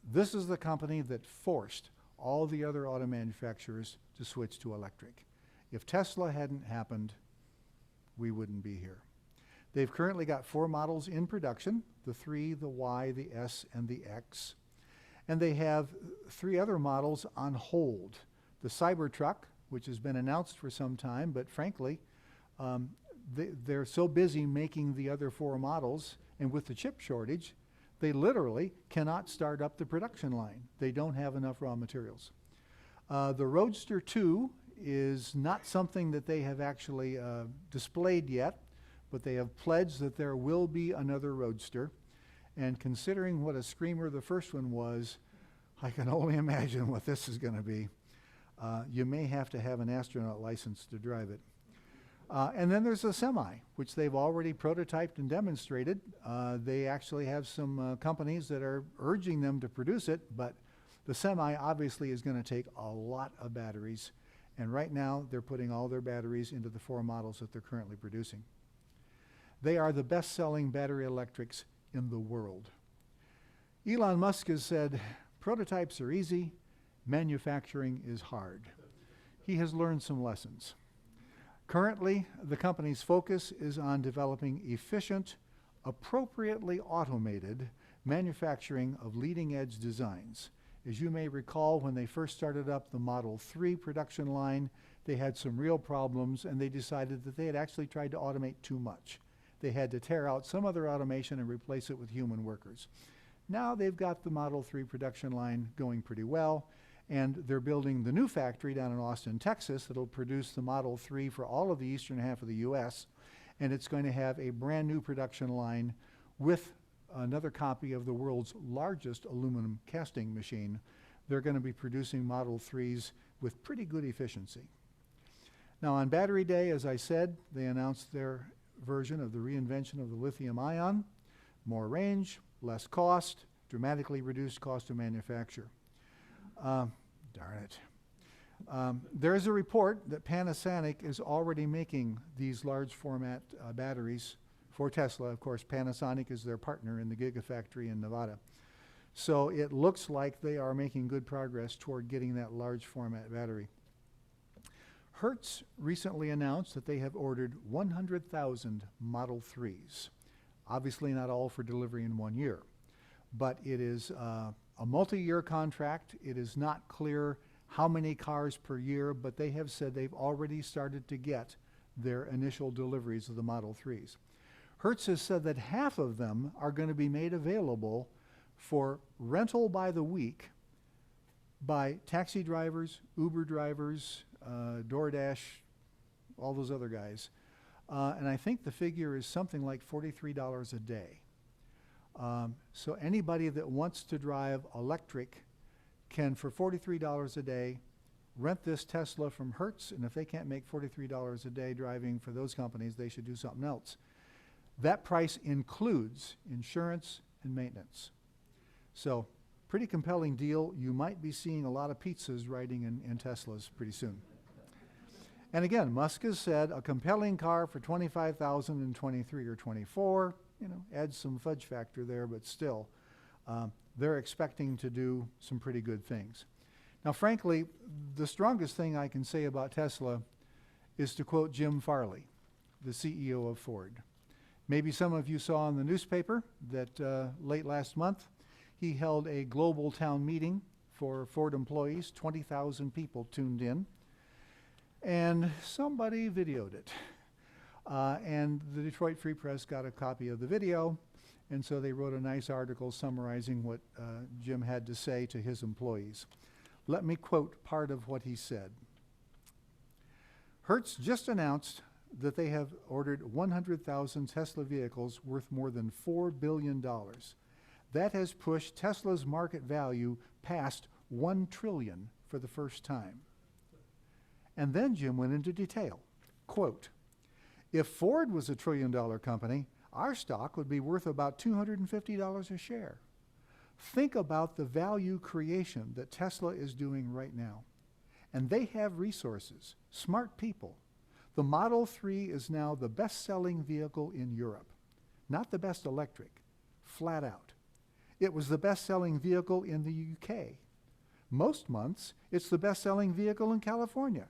This is the company that forced all the other auto manufacturers to switch to electric. If Tesla hadn't happened, we wouldn't be here. They've currently got 4 models in production, the 3, the Y, the S, and the X. And they have 3 other models on hold. The Cybertruck, which has been announced for some time, but frankly, they're so busy making the other 4 models, and with the chip shortage, they literally cannot start up the production line. They don't have enough raw materials. The Roadster 2 is not something that they have actually displayed yet, but they have pledged that there will be another Roadster. And considering what a screamer the first one was, I can only imagine what this is going to be. You may have to have an astronaut license to drive it. And then there's a Semi, which they've already prototyped and demonstrated. They actually have some companies that are urging them to produce it, but the Semi obviously is going to take a lot of batteries. And right now, they're putting all their batteries into the 4 models that they're currently producing. They are the best-selling battery electrics in the world. Elon Musk has said, prototypes are easy, manufacturing is hard. He has learned some lessons. Currently, the company's focus is on developing efficient, appropriately automated manufacturing of leading-edge designs. As you may recall, when they first started up the Model 3 production line, they had some real problems, and they decided that they had actually tried to automate too much. They had to tear out some other automation and replace it with human workers. Now they've got the Model 3 production line going pretty well, and they're building the new factory down in Austin, Texas, that'll produce the Model 3 for all of the eastern half of the U.S. and it's going to have a brand new production line with another copy of the world's largest aluminum casting machine. They're going to be producing Model 3s with pretty good efficiency. Now on Battery Day, as I said, they announced their version of the reinvention of the lithium ion, more range, less cost, dramatically reduced cost to manufacture. Darn it. There is a report that Panasonic is already making these large format batteries for Tesla. Of course, Panasonic is their partner in the Gigafactory in Nevada. So it looks like they are making good progress toward getting that large format battery. Hertz recently announced that they have ordered 100,000 Model 3s. Obviously not all for delivery in 1 year, but it is a multi-year contract. It is not clear how many cars per year, but they have said they've already started to get their initial deliveries of the Model 3s. Hertz has said that half of them are going to be made available for rental by the week by taxi drivers, Uber drivers, DoorDash, all those other guys. And I think the figure is something like $43 a day. So anybody that wants to drive electric can, for $43 a day, rent this Tesla from Hertz, and if they can't make $43 a day driving for those companies, they should do something else. That price includes insurance and maintenance. So, pretty compelling deal. You might be seeing a lot of pizzas riding in Teslas pretty soon. And again, Musk has said a compelling car for $25,000 in 23 or 24. You know, adds some fudge factor there, but still, they're expecting to do some pretty good things. Now, frankly, the strongest thing I can say about Tesla is to quote Jim Farley, the CEO of Ford. Maybe some of you saw in the newspaper that late last month, he held a global town meeting for Ford employees. 20,000 people tuned in, and somebody videoed it. And the Detroit Free Press got a copy of the video, and so they wrote a nice article summarizing what Jim had to say to his employees. Let me quote part of what he said. Hertz just announced that they have ordered 100,000 Tesla vehicles worth more than $4 billion. That has pushed Tesla's market value past $1 trillion for the first time. And then Jim went into detail. Quote, if Ford was a $1 trillion company, our stock would be worth about $250 a share. Think about the value creation that Tesla is doing right now. And they have resources, smart people. The Model 3 is now the best-selling vehicle in Europe. Not the best electric, flat out. It was the best-selling vehicle in the UK. Most months, it's the best-selling vehicle in California.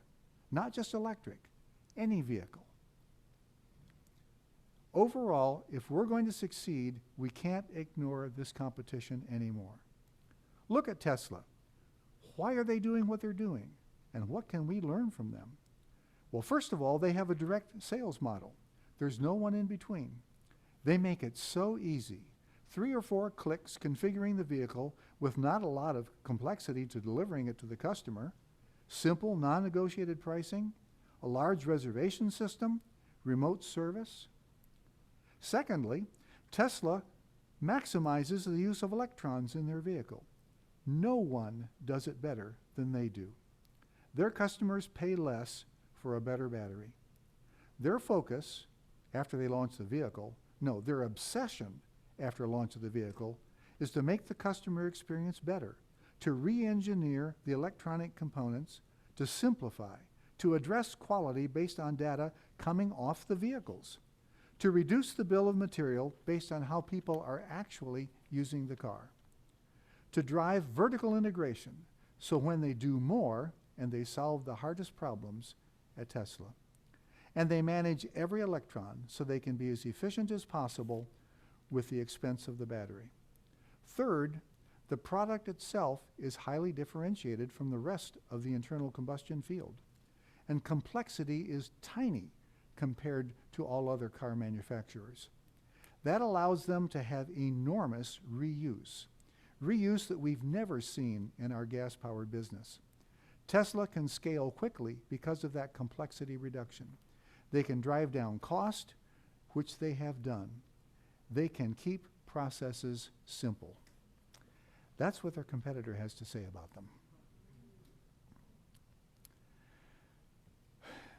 Not just electric, any vehicle. Overall, if we're going to succeed, we can't ignore this competition anymore. Look at Tesla. Why are they doing what they're doing? And what can we learn from them? Well, first of all, they have a direct sales model. There's no one in between. They make it so easy. 3 or 4 clicks configuring the vehicle with not a lot of complexity to delivering it to the customer. Simple, non-negotiated pricing, a large reservation system, remote service. Secondly, Tesla maximizes the use of electrons in their vehicle. No one does it better than they do. Their customers pay less for a better battery. Their focus, after they launch the vehicle, their obsession after launch of the vehicle, is to make the customer experience better, to re-engineer the electronic components, to simplify, to address quality based on data coming off the vehicles, to reduce the bill of material based on how people are actually using the car, to drive vertical integration so when they do more and they solve the hardest problems at Tesla, and they manage every electron so they can be as efficient as possible with the expense of the battery. Third, the product itself is highly differentiated from the rest of the internal combustion field, and complexity is tiny compared to all other car manufacturers. That allows them to have enormous reuse that we've never seen in our gas-powered business. Tesla can scale quickly because of that complexity reduction. They can drive down cost, which they have done, they can keep processes simple. That's what their competitor has to say about them.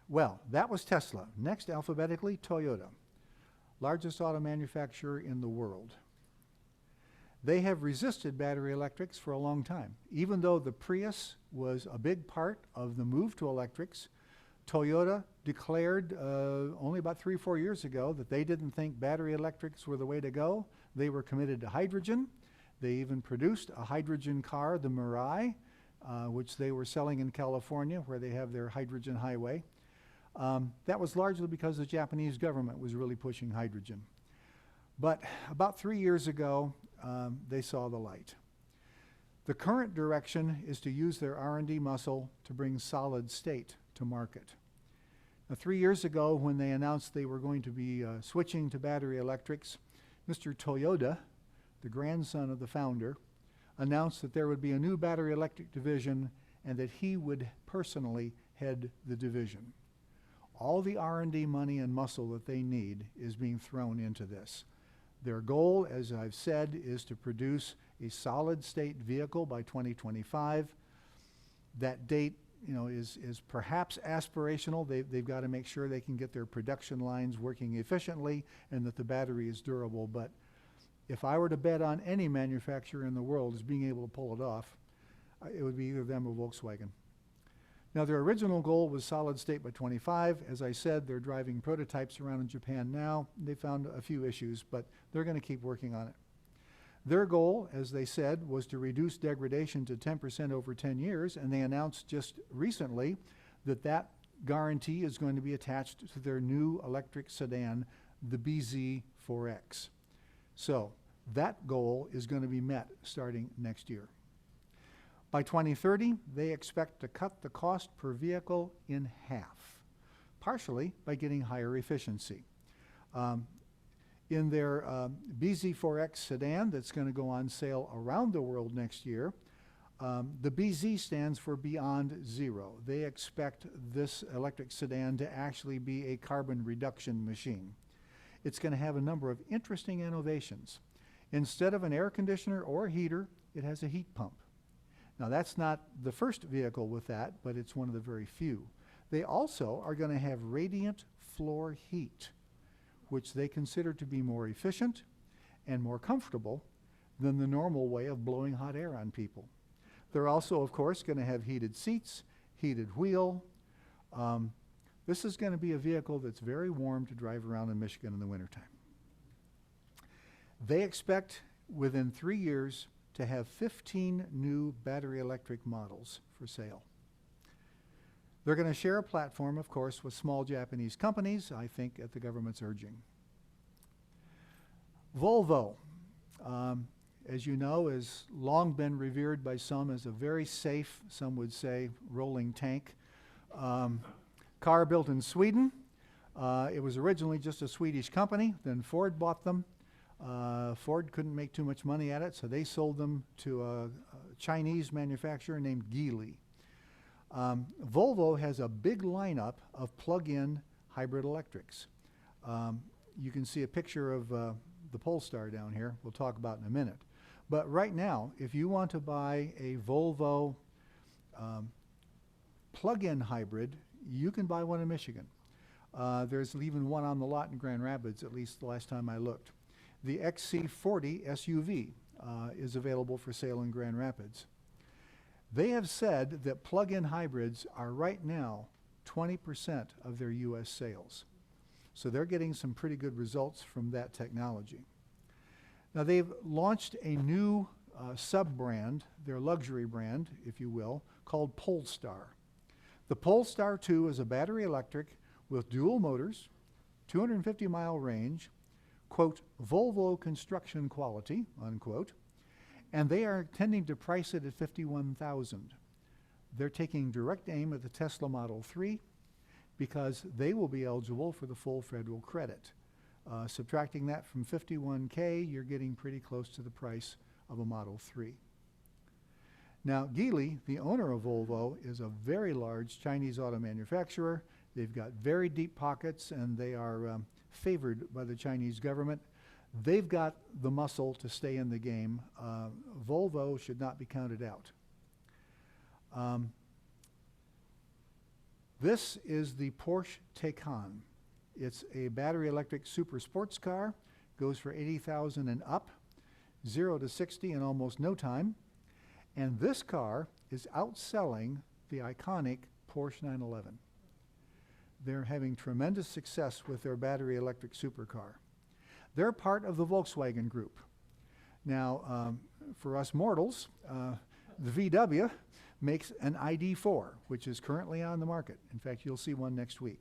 Well, that was Tesla. Next, alphabetically, Toyota, largest auto manufacturer in the world. They have resisted battery electrics for a long time. Even though the Prius was a big part of the move to electrics, Toyota declared only about 3 or 4 years ago that they didn't think battery electrics were the way to go. They were committed to hydrogen. They even produced a hydrogen car, the Mirai, which they were selling in California, where they have their hydrogen highway. That was largely because the Japanese government was really pushing hydrogen. But about 3 years ago, they saw the light. The current direction is to use their R&D muscle to bring solid state to market. Now, 3 years ago, when they announced they were going to be switching to battery electrics, Mr. Toyoda, the grandson of the founder, announced that there would be a new battery electric division and that he would personally head the division. All the R&D money and muscle that they need is being thrown into this. Their goal, as I've said, is to produce a solid-state vehicle by 2025. That date, is perhaps aspirational. They've got to make sure they can get their production lines working efficiently and that the battery is durable. But if I were to bet on any manufacturer in the world as being able to pull it off, it would be either them or Volkswagen. Now, their original goal was solid state by 25. As I said, they're driving prototypes around in Japan now. They found a few issues, but they're going to keep working on it. Their goal, as they said, was to reduce degradation to 10% over 10 years, and they announced just recently that that guarantee is going to be attached to their new electric sedan, the BZ4X. So that goal is going to be met starting next year. By 2030, they expect to cut the cost per vehicle in half, partially by getting higher efficiency. In their BZ4X sedan that's going to go on sale around the world next year, the BZ stands for Beyond Zero. They expect this electric sedan to actually be a carbon reduction machine. It's going to have a number of interesting innovations. Instead of an air conditioner or heater, it has a heat pump. Now, that's not the first vehicle with that, but it's one of the very few. They also are going to have radiant floor heat, which they consider to be more efficient and more comfortable than the normal way of blowing hot air on people. They're also, of course, going to have heated seats, heated wheel. This is going to be a vehicle that's very warm to drive around in Michigan in the wintertime. They expect within 3 years to have 15 new battery electric models for sale. They're going to share a platform, of course, with small Japanese companies, I think at the government's urging. Volvo, as you know, has long been revered by some as a very safe, some would say, rolling tank. Car built in Sweden. It was originally just a Swedish company, then Ford bought them. Ford couldn't make too much money at it, so they sold them to a Chinese manufacturer named Geely. Volvo has a big lineup of plug-in hybrid electrics. You can see a picture of the Polestar down here. We'll talk about in a minute. But right now, if you want to buy a Volvo plug-in hybrid, you can buy one in Michigan. There's even one on the lot in Grand Rapids, at least the last time I looked. The XC40 SUV is available for sale in Grand Rapids. They have said that plug-in hybrids are right now 20% of their U.S. sales. So they're getting some pretty good results from that technology. Now they've launched a new sub-brand, their luxury brand, if you will, called Polestar. The Polestar 2 is a battery electric with dual motors, 250-mile range, quote, Volvo construction quality, unquote, and they are intending to price it at $51,000. They're taking direct aim at the Tesla Model 3 because they will be eligible for the full federal credit. Subtracting that from $51K, you're getting pretty close to the price of a Model 3. Now, Geely, the owner of Volvo, is a very large Chinese auto manufacturer. They've got very deep pockets, and they are favored by the Chinese government. They've got the muscle to stay in the game. Volvo should not be counted out. This is the Porsche Takan. It's a battery electric super sports car, goes for $80,000 and up, 0 to 60 in almost no time. And this car is outselling the iconic Porsche 911. They're having tremendous success with their battery electric supercar. They're part of the Volkswagen group. Now, for us mortals, the VW makes an ID4, which is currently on the market. In fact, you'll see one next week.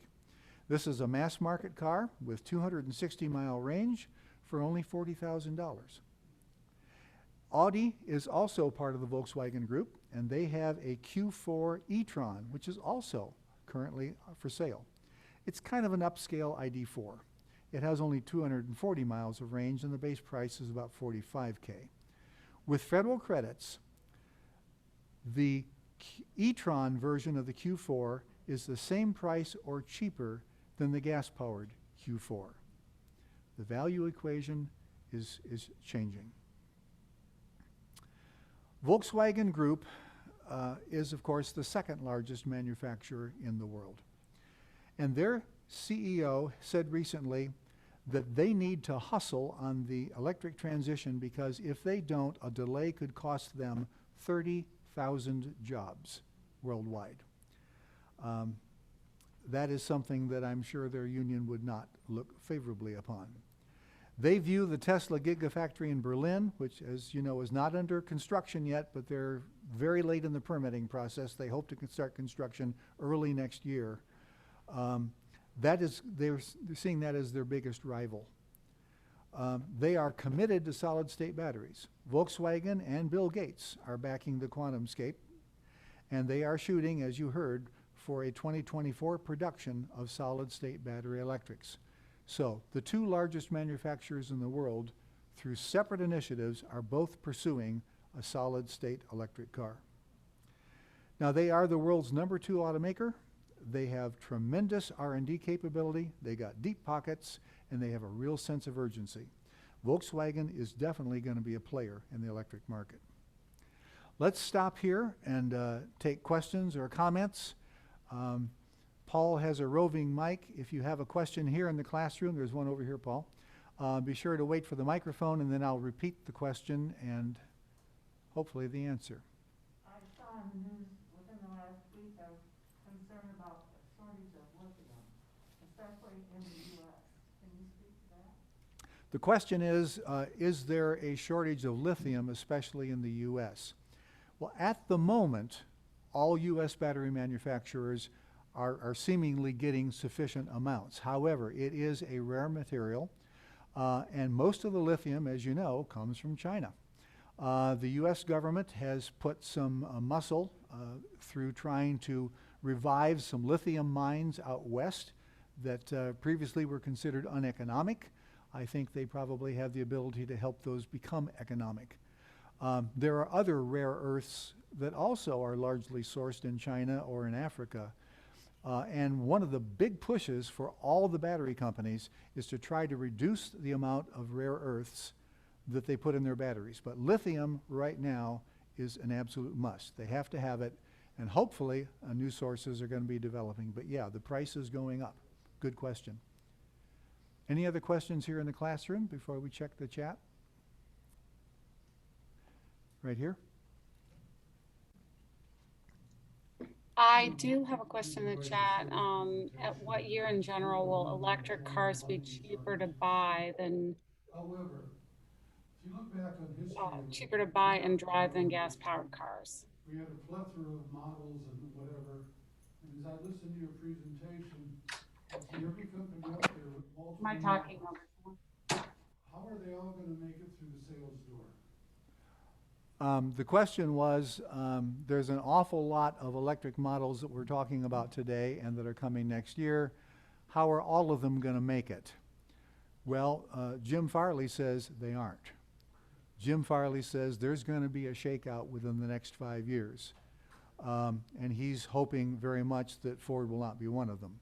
This is a mass market car with 260-mile range for only $40,000. Audi is also part of the Volkswagen group, and they have a Q4 e-tron, which is also currently for sale. It's kind of an upscale ID4. It has only 240 miles of range, and the base price is about $45K. With federal credits, the e-tron version of the Q4 is the same price or cheaper than the gas-powered Q4. The value equation is changing. Volkswagen Group is, of course, the second largest manufacturer in the world. And their CEO said recently that they need to hustle on the electric transition because if they don't, a delay could cost them 30,000 jobs worldwide. That is something that I'm sure their union would not look favorably upon. They view the Tesla Gigafactory in Berlin, which, as you know, is not under construction yet, but they're very late in the permitting process. They hope to start construction early next year. They're seeing that as their biggest rival. They are committed to solid-state batteries. Volkswagen and Bill Gates are backing the QuantumScape, and they are shooting, as you heard, for a 2024 production of solid-state battery electrics. So the two largest manufacturers in the world, through separate initiatives, are both pursuing a solid-state electric car. Now, they are the world's #2 automaker. They have tremendous R&D capability. They got deep pockets, and they have a real sense of urgency. Volkswagen is definitely going to be a player in the electric market. Let's stop here and take questions or comments. Paul has a roving mic. If you have a question here in the classroom, there's one over here, Paul. Be sure to wait for the microphone, and then I'll repeat the question and hopefully the answer. I saw in the news within the last week of concern about the shortage of lithium, especially in the U.S. Can you speak to that? The question is there a shortage of lithium, especially in the U.S.? Well, at the moment, all U.S. battery manufacturers are seemingly getting sufficient amounts. However, it is a rare material, and most of the lithium, as you know, comes from China. The U.S. government has put some muscle through trying to revive some lithium mines out west that previously were considered uneconomic. I think they probably have the ability to help those become economic. There are other rare earths that also are largely sourced in China or in Africa. And one of the big pushes for all the battery companies is to try to reduce the amount of rare earths that they put in their batteries. But lithium right now is an absolute must. They have to have it, and hopefully new sources are going to be developing. But yeah, the price is going up. Good question. Any other questions here in the classroom before we check the chat? Right here. I do have a question in the chat. At what year in general will electric cars be cheaper to buy than However, if you look back on history, cheaper to buy and drive than gas-powered cars? we had a plethora of models and whatever. And as I listened to your presentation, I see every company out there with multiple Am I talking models. over someone? How are they all going to make it through the sales door? The question was, there's an awful lot of electric models that we're talking about today and that are coming next year. How are all of them going to make it? Well, Jim Farley says they aren't. Jim Farley says there's going to be a shakeout within the next 5 years. And he's hoping very much that Ford will not be one of them.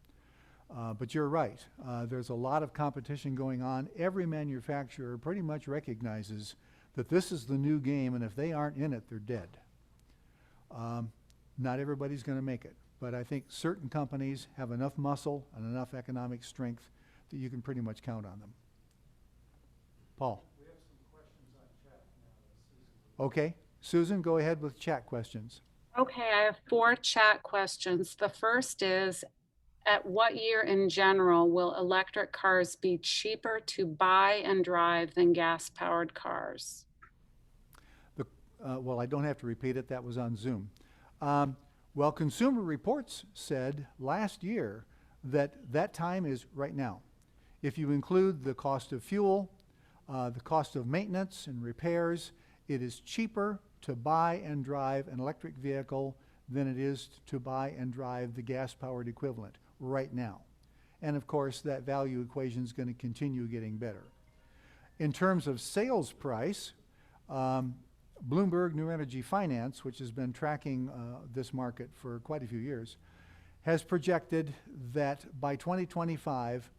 But you're right. There's a lot of competition going on. Every manufacturer pretty much recognizes that this is the new game, and if they aren't in it, they're dead. Not everybody's going to make it, but I think certain companies have enough muscle and enough economic strength that you can pretty much count on them. Paul? We have some questions on chat now. Okay. Susan, go ahead with chat questions. Okay, I have 4 chat questions. The first is, at what year in general will electric cars be cheaper to buy and drive than gas-powered cars? Well, I don't have to repeat it. That was on Zoom. Well, Consumer Reports said last year that that time is right now. If you include the cost of fuel, the cost of maintenance and repairs, it is cheaper to buy and drive an electric vehicle than it is to buy and drive the gas-powered equivalent right now. And of course, that value equation is going to continue getting better. In terms of sales price, Bloomberg New Energy Finance, which has been tracking this market for quite a few years, has projected that by 2025,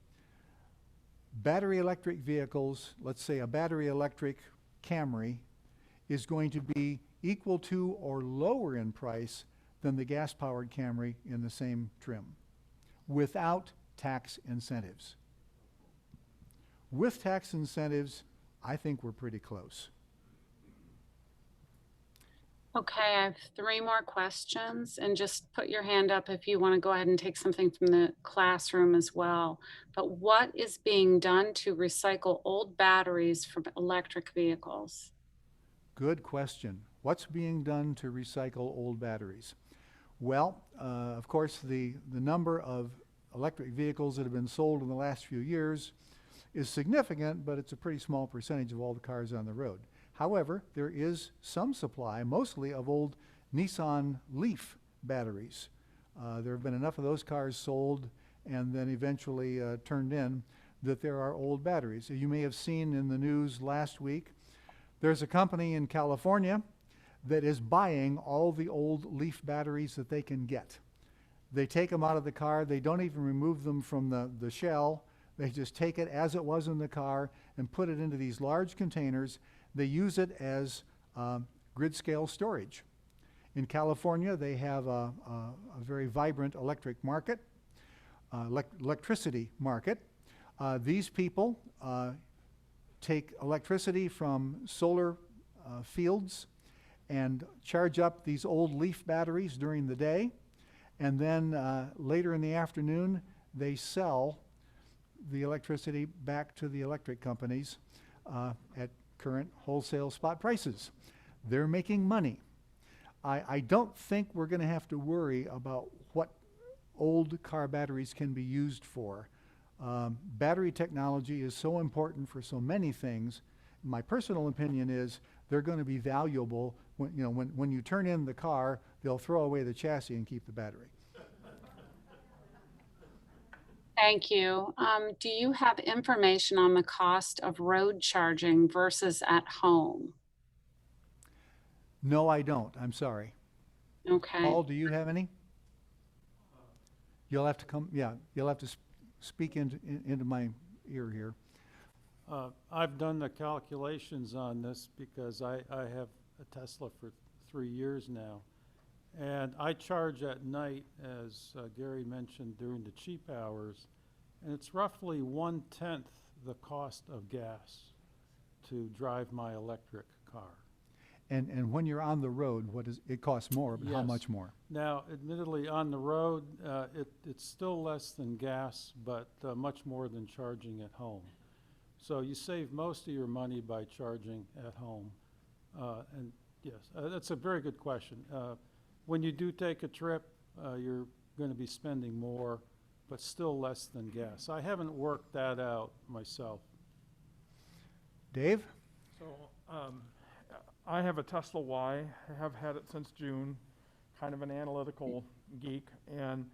battery electric vehicles, let's say a battery electric Camry, is going to be equal to or lower in price than the gas-powered Camry in the same trim, without tax incentives. With tax incentives, I think we're pretty close. Okay, I have 3 more questions, and just put your hand up if you want to go ahead and take something from the classroom as well. But what is being done to recycle old batteries from electric vehicles? Good question. What's being done to recycle old batteries? Well, of course, the number of electric vehicles that have been sold in the last few years is significant, but it's a pretty small percentage of all the cars on the road. However, there is some supply, mostly of old Nissan Leaf batteries. There have been enough of those cars sold and then eventually turned in that there are old batteries. You may have seen in the news last week, there's a company in California that is buying all the old Leaf batteries that they can get. They take them out of the car. They don't even remove them from the shell. They just take it as it was in the car and put it into these large containers. They use it as grid scale storage. In California, they have a very vibrant electric market, electricity market. These people take electricity from solar fields and charge up these old Leaf batteries during the day. And then later in the afternoon, they sell the electricity back to the electric companies at current wholesale spot prices. They're making money. I don't think we're going to have to worry about what old car batteries can be used for. Battery technology is so important for so many things. My personal opinion is they're going to be valuable when you turn in the car, they'll throw away the chassis and keep the battery. Thank you. Do you have information on the cost of road charging versus at home? No, I don't. I'm sorry. Okay. Paul, do you have any? You'll have to come, yeah, you'll have to speak into my ear here. I've done the calculations on this because I have a Tesla for 3 years now. And I charge at night, as Gary mentioned, during the cheap hours, and it's roughly 1/10 the cost of gas to drive my electric car. And when you're on the road, what is it costs more, but how Yes. much more? Now, admittedly, on the road, it's still less than gas, but much more than charging at home. So you save most of your money by charging at home. And yes, that's a very good question. When you do take a trip, you're going to be spending more, but still less than gas. I haven't worked that out myself. Dave? So I have a Tesla Y. I have had it since June, kind of an analytical geek. And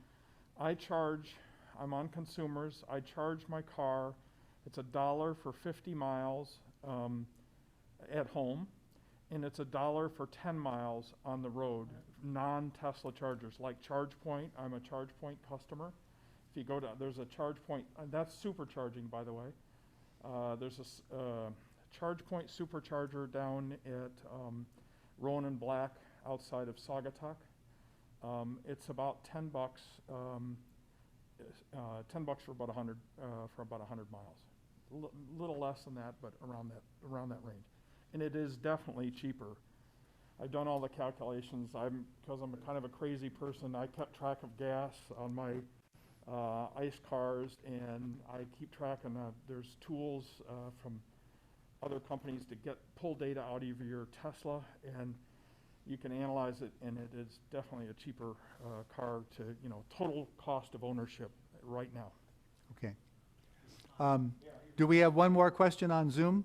I'm on consumers. I charge my car. It's $1 for 50 miles at home. And it's $1 for 10 miles on the road, non-Tesla chargers, like ChargePoint. I'm a ChargePoint customer. If you go down, there's a charge point, that's supercharging, by the way. There's a charge point supercharger down at Rowan & Black outside of Saugatuck. It's about $10, $10 for about 100 miles. Little less than that, but around that range. And it is definitely cheaper. I've done all the calculations. Because I'm a kind of a crazy person, I kept track of gas on my ICE cars, and I keep track, and there's tools from other companies to pull data out of your Tesla, and you can analyze it, and it is definitely a cheaper car to, total cost of ownership right now. Okay. Do we have one more question on Zoom?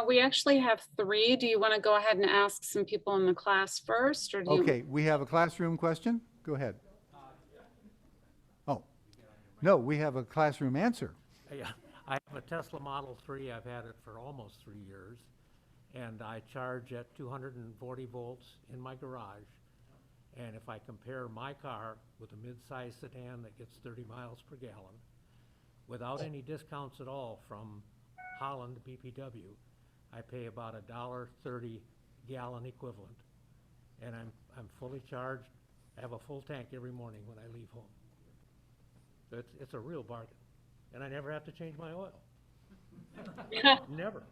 We actually have 3. Do you want to go ahead and ask some people in the class first, or do you? Okay, we have a classroom question. Go ahead. Oh, no, we have a classroom answer. Yeah, I have a Tesla Model 3. I've had it for almost 3 years, and I charge at 240 volts in my garage. And if I compare my car with a mid-size sedan that gets 30 miles per gallon, without any discounts at all from Holland BPW, I pay about $1.30 gallon equivalent, and I'm fully charged. I have a full tank every morning when I leave home. So it's a real bargain, and I never have to change my oil. Never.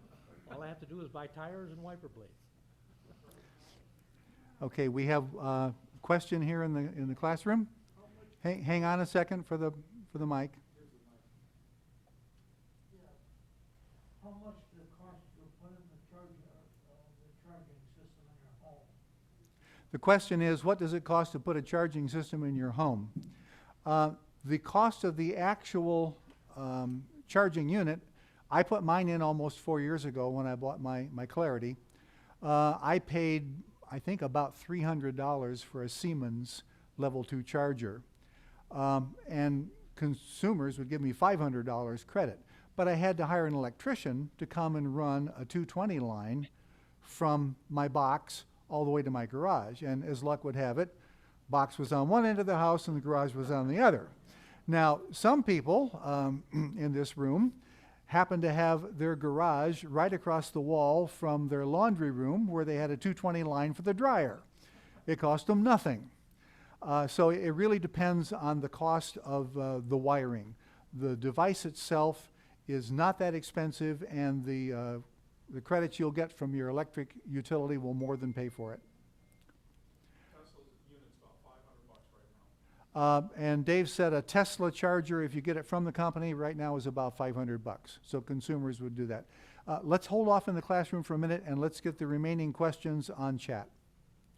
All I have to do is buy tires and wiper blades. Okay, we have a question here in the classroom. Hang on a second for the mic. How much does it cost to put in the charging system in your home? The question is, what does it cost to put a charging system in your home? The cost of the actual charging unit, I put mine in almost 4 years ago when I bought my Clarity. I paid, I think, about $300 for a Siemens Level 2 charger. And consumers would give me $500 credit. But I had to hire an electrician to come and run a 220 line from my box all the way to my garage. And as luck would have it, box was on one end of the house and the garage was on the other. Now, some people in this room happen to have their garage right across the wall from their laundry room where they had a 220 line for the dryer. It cost them nothing. So it really depends on the cost of the wiring. The device itself is not that expensive, and the credits you'll get from your electric utility will more than pay for it. Tesla's unit's about $500 right now. And Dave said a Tesla charger, if you get it from the company, right now is about $500. So consumers would do that. Let's hold off in the classroom for a minute, and let's get the remaining questions on chat.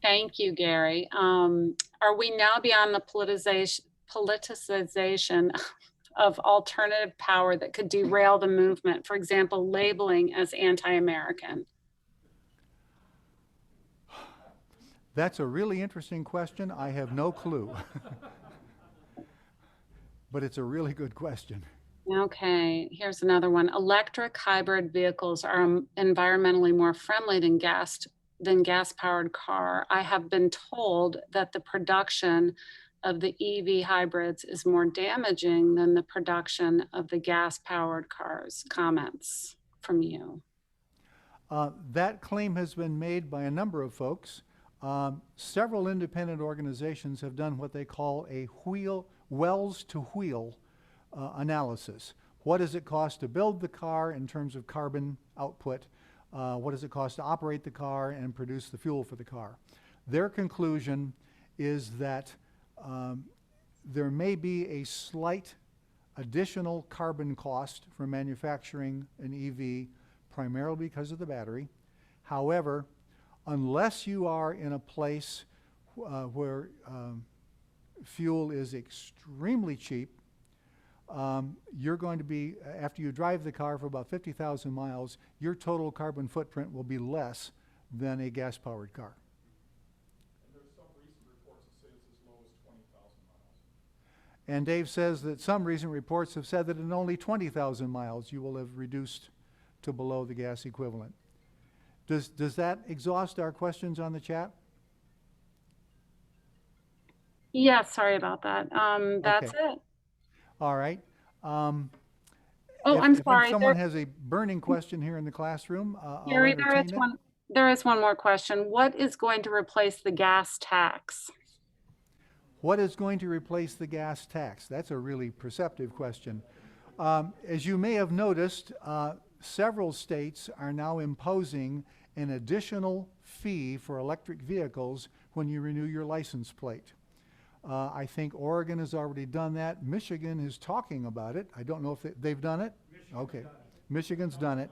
Thank you, Gary. Are we now beyond the politicization of alternative power that could derail the movement? For example, labeling as anti-American. That's a really interesting question. I have no clue. But it's a really good question. Okay, here's another one. Electric hybrid vehicles are environmentally more friendly than gas-powered car. I have been told that the production of the EV hybrids is more damaging than the production of the gas-powered cars. Comments from you. That claim has been made by a number of folks. Several independent organizations have done what they call a wells-to-wheel analysis. What does it cost to build the car in terms of carbon output? What does it cost to operate the car and produce the fuel for the car? Their conclusion is that there may be a slight additional carbon cost for manufacturing an EV, primarily because of the battery. However, unless you are in a place where fuel is extremely cheap, you're going to be, after you drive the car for about 50,000 miles, your total carbon footprint will be less than a gas-powered car. And there's some recent reports that say it's as low as 20,000 miles. And Dave says that some recent reports have said that in only 20,000 miles you will have reduced to below the gas equivalent. Does that exhaust our questions on the chat? Yeah, sorry about that. That's Okay. it. All right. Oh, If- I'm if sorry. someone has a burning question here in the classroom, I'll Gary, there is entertain it. there is one more question. What is going to replace the gas tax? What is going to replace the gas tax? That's a really perceptive question. As you may have noticed, several states are now imposing an additional fee for electric vehicles when you renew your license plate. I think Oregon has already done that. Michigan is talking about it. I don't know if they've done it. Okay, Michigan's done it.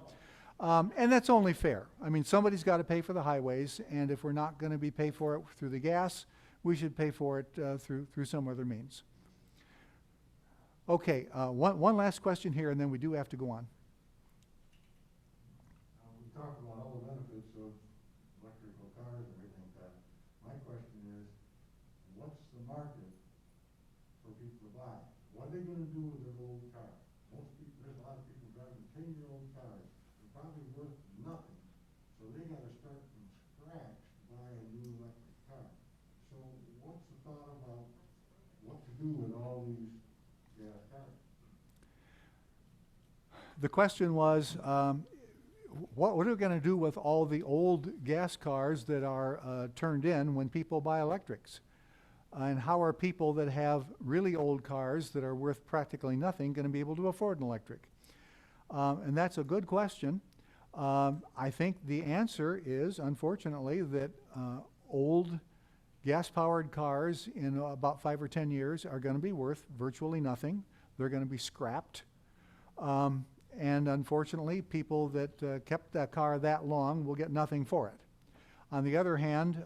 And that's only fair. I mean, somebody's got to pay for the highways, and if we're not going to be pay for it through the gas, we should pay for it through some other means. Okay, one last question here, and then we do have to go on. We talk about all the benefits of electrical cars and everything like that. My question is, what's the market for people to buy? What are they gonna do with their old car? Most people, there's a lot of people driving 10-year-old cars. They're probably worth nothing. So they gotta start from scratch to buy a new electric car. So what's the thought about what to do with all these gas cars? The question was, what are we going to do with all the old gas cars that are turned in when people buy electrics? And how are people that have really old cars that are worth practically nothing going to be able to afford an electric? And that's a good question. I think the answer is, unfortunately, that old gas-powered cars in about 5 or 10 years are going to be worth virtually nothing. They're going to be scrapped. And unfortunately, people that kept that car that long will get nothing for it. On the other hand,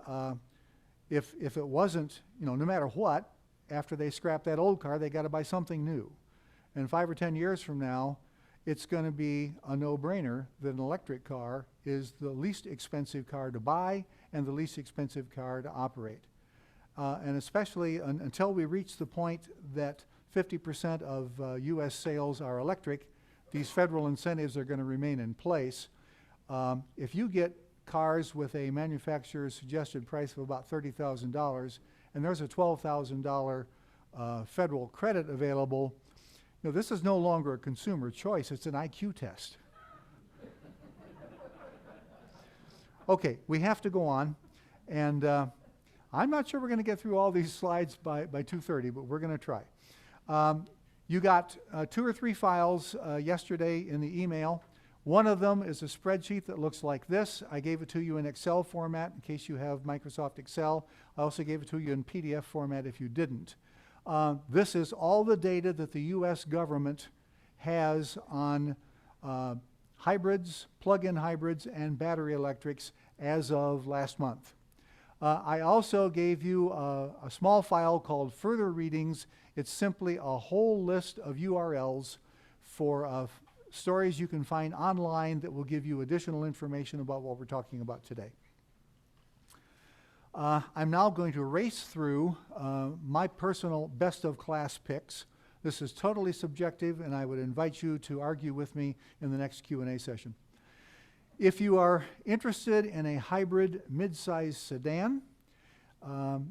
if it wasn't, no matter what, after they scrap that old car, they got to buy something new. And 5 or 10 years from now, it's going to be a no-brainer that an electric car is the least expensive car to buy and the least expensive car to operate. And especially until we reach the point that 50% of U.S. sales are electric, these federal incentives are going to remain in place. If you get cars with a manufacturer's suggested price of about $30,000 and there's a $12,000 federal credit available, this is no longer a consumer choice, it's an IQ test. Okay, we have to go on, and I'm not sure we're going to get through all these slides by 2:30, but we're going to try. You got 2 or 3 files yesterday in the email. One of them is a spreadsheet that looks like this. I gave it to you in Excel format in case you have Microsoft Excel. I also gave it to you in PDF format if you didn't. This is all the data that the U.S. government has on hybrids, plug-in hybrids, and battery electrics as of last month. I also gave you a small file called Further Readings. It's simply a whole list of URLs for stories you can find online that will give you additional information about what we're talking about today. I'm now going to race through my personal best of class picks. This is totally subjective, and I would invite you to argue with me in the next Q&A session. If you are interested in a hybrid mid-size sedan,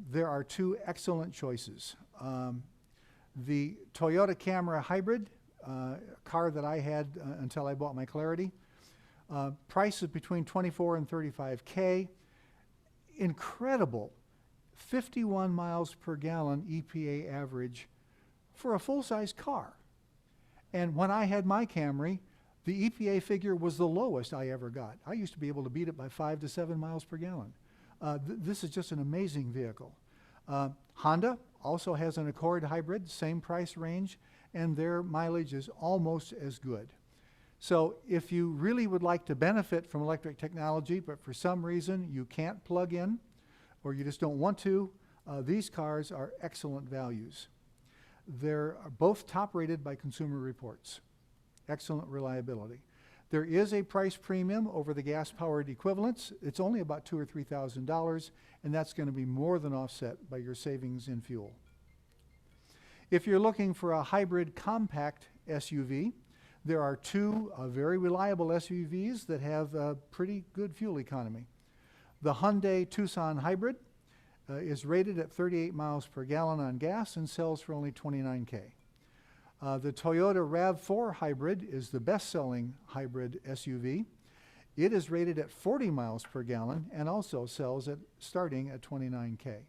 there are 2 excellent choices. The Toyota Camry Hybrid, car that I had until I bought my Clarity, price is between $24,000 and $35,000. Incredible 51 miles per gallon EPA average for a full-size car. And when I had my Camry, the EPA figure was the lowest I ever got. I used to be able to beat it by 5 to 7 miles per gallon. This is just an amazing vehicle. Honda also has an Accord hybrid, same price range, and their mileage is almost as good. So if you really would like to benefit from electric technology, but for some reason you can't plug in, or you just don't want to, these cars are excellent values. They're both top rated by Consumer Reports. Excellent reliability. There is a price premium over the gas-powered equivalents. It's only about $2,000 or $3,000, and that's going to be more than offset by your savings in fuel. If you're looking for a hybrid compact SUV, there are 2 very reliable SUVs that have a pretty good fuel economy. The Hyundai Tucson Hybrid is rated at 38 miles per gallon on gas and sells for only $29,000. The Toyota RAV4 hybrid is the best-selling hybrid SUV. It is rated at 40 miles per gallon and also sells at starting at $29K.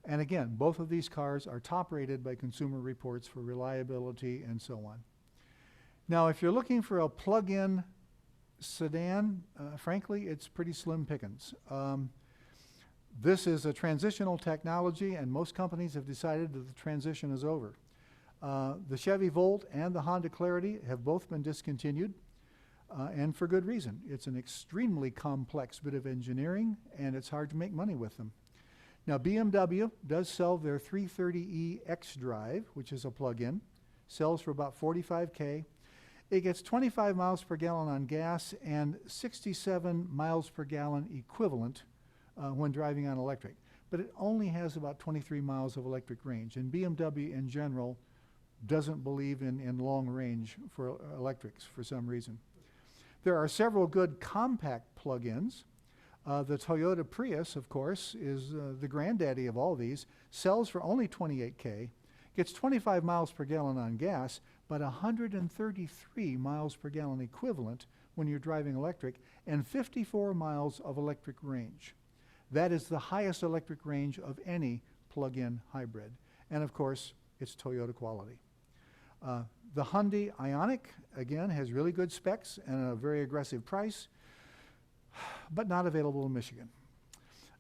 And again, both of these cars are top rated by Consumer Reports for reliability and so on. Now, if you're looking for a plug-in sedan, frankly, it's pretty slim pickings. This is a transitional technology, and most companies have decided that the transition is over. The Chevy Volt and the Honda Clarity have both been discontinued, and for good reason. It's an extremely complex bit of engineering, and it's hard to make money with them. Now, BMW does sell their 330e xDrive, which is a plug-in, sells for about $45K. It gets 25 miles per gallon on gas and 67 miles per gallon equivalent when driving on electric. But it only has about 23 miles of electric range, and BMW in general doesn't believe in long range for electrics for some reason. There are several good compact plug-ins. The Toyota Prius, of course, is the granddaddy of all these, sells for only $28K, gets 25 miles per gallon on gas, but 133 miles per gallon equivalent when you're driving electric, and 54 miles of electric range. That is the highest electric range of any plug-in hybrid. And of course, it's Toyota quality. The Hyundai Ioniq, again, has really good specs and a very aggressive price, but not available in Michigan.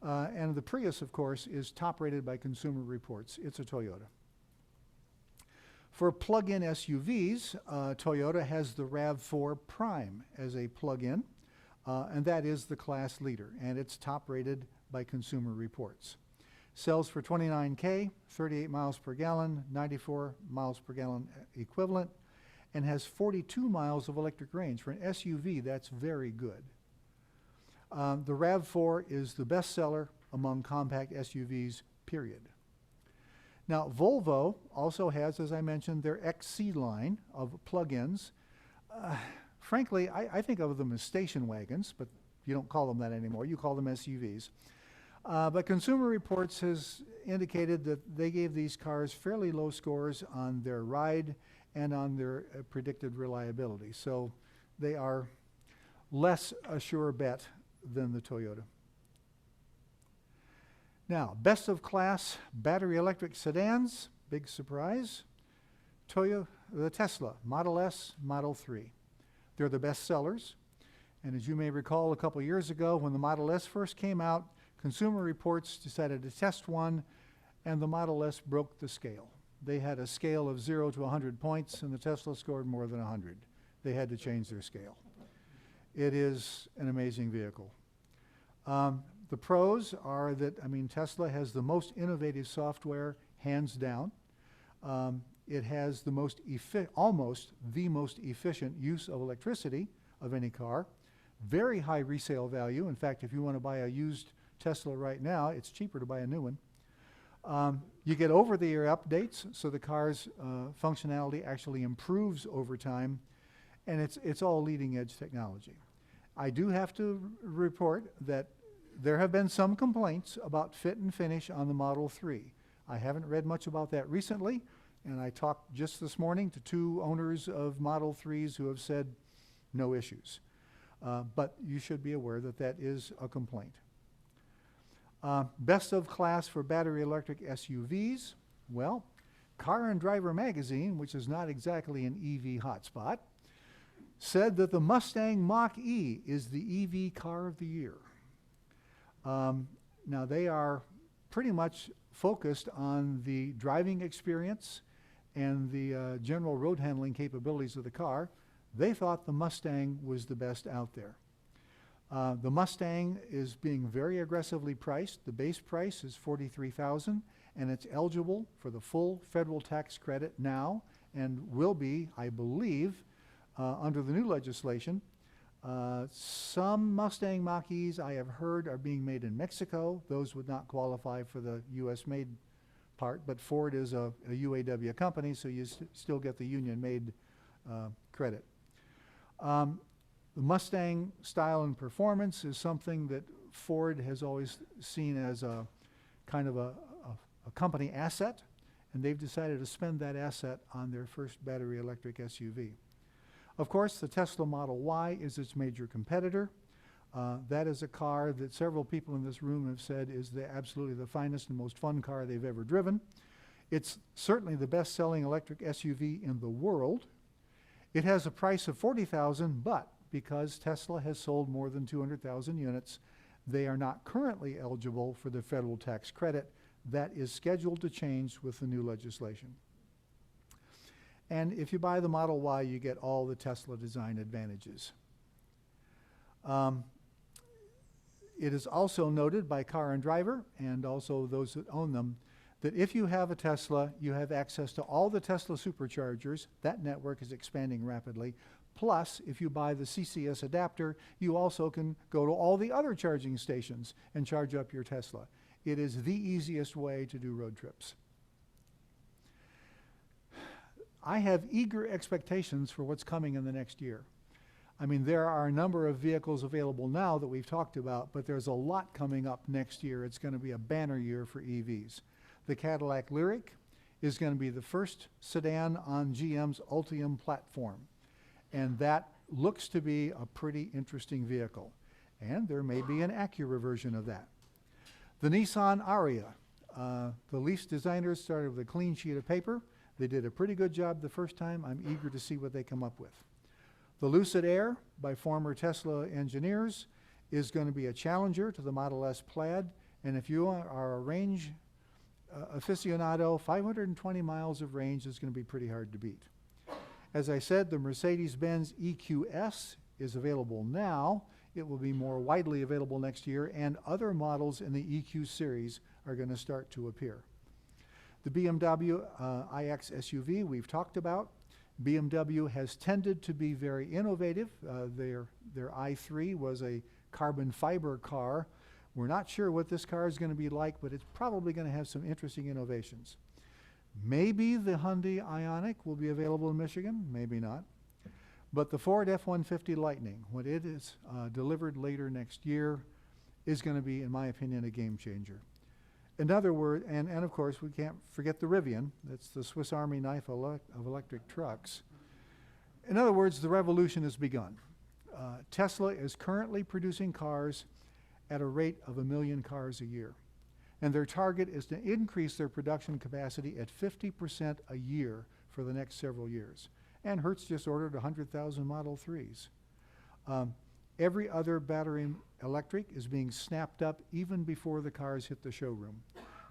And the Prius, of course, is top rated by Consumer Reports. It's a Toyota. For plug-in SUVs, Toyota has the Rav4 Prime as a plug-in, and that is the class leader, and it's top rated by Consumer Reports. Sells for $29K, 38 miles per gallon, 94 miles per gallon equivalent, and has 42 miles of electric range. For an SUV, that's very good. The RAV4 is the best seller among compact SUVs, period. Now, Volvo also has, as I mentioned, their XC line of plug-ins. Frankly, I think of them as station wagons, but you don't call them that anymore. You call them SUVs. But Consumer Reports has indicated that they gave these cars fairly low scores on their ride and on their predicted reliability. So they are less a sure bet than the Toyota. Now, best of class battery electric sedans, big surprise. The Tesla Model S, Model 3. They're the best sellers. And as you may recall, a couple years ago when the Model S first came out, Consumer Reports decided to test one, and the Model S broke the scale. They had a scale of 0 to 100 points, and the Tesla scored more than 100. They had to change their scale. It is an amazing vehicle. The pros are that, Tesla has the most innovative software, hands down. It has the almost the most efficient use of electricity of any car. Very high resale value. In fact, if you want to buy a used Tesla right now, it's cheaper to buy a new one. You get over-the-air updates, so the car's functionality actually improves over time, and it's all leading-edge technology. I do have to report that there have been some complaints about fit and finish on the Model 3. I haven't read much about that recently, and I talked just this morning to 2 owners of Model 3s who have said no issues. But you should be aware that that is a complaint. Best of class for battery electric SUVs. Well, Car and Driver magazine, which is not exactly an EV hotspot, said that the Mustang Mach-E is the EV car of the year. Now, they are pretty much focused on the driving experience and the general road handling capabilities of the car. They thought the Mustang was the best out there. The Mustang is being very aggressively priced. The base price is $43,000, and it's eligible for the full federal tax credit now and will be, I believe, under the new legislation. Some Mustang Mach-E's I have heard are being made in Mexico. Those would not qualify for the U.S.-made part, but Ford is a UAW company, so you still get the union-made credit. The Mustang style and performance is something that Ford has always seen as a kind of a company asset, and they've decided to spend that asset on their first battery electric SUV. Of course, the Tesla Model Y is its major competitor. That is a car that several people in this room have said is absolutely the finest and most fun car they've ever driven. It's certainly the best-selling electric SUV in the world. It has a price of $40,000, but because Tesla has sold more than 200,000 units, they are not currently eligible for the federal tax credit. That is scheduled to change with the new legislation. And if you buy the Model Y, you get all the Tesla design advantages. It is also noted by Car and Driver, and also those that own them, that if you have a Tesla, you have access to all the Tesla superchargers. That network is expanding rapidly. Plus, if you buy the CCS adapter, you also can go to all the other charging stations and charge up your Tesla. It is the easiest way to do road trips. I have eager expectations for what's coming in the next year. I mean, there are a number of vehicles available now that we've talked about, but there's a lot coming up next year. It's going to be a banner year for EVs. The Cadillac Lyriq is going to be the first sedan on GM's Altium platform, and that looks to be a pretty interesting vehicle. And there may be an Acura version of that. The Nissan Aria, the lease designers started with a clean sheet of paper. They did a pretty good job the first time. I'm eager to see what they come up with. The Lucid Air, by former Tesla engineers, is going to be a challenger to the Model S Plaid. And if you are a range aficionado, 520 miles of range is going to be pretty hard to beat. As I said, the Mercedes-Benz EQS is available now. It will be more widely available next year, and other models in the EQ series are going to start to appear. The BMW iX SUV we've talked about. BMW has tended to be very innovative. Their i3 was a carbon fiber car. We're not sure what this car is going to be like, but it's probably going to have some interesting innovations. Maybe the Hyundai Ioniq will be available in Michigan, maybe not. But the Ford F-150 Lightning, when it is delivered later next year, is going to be, in my opinion, a game changer. In other words, and of course, we can't forget the Rivian. That's the Swiss Army knife of electric trucks. In other words, the revolution has begun. Tesla is currently producing cars at a rate of 1 million cars a year. And their target is to increase their production capacity at 50% a year for the next several years. And Hertz just ordered 100,000 Model 3s. Every other battery electric is being snapped up even before the cars hit the showroom.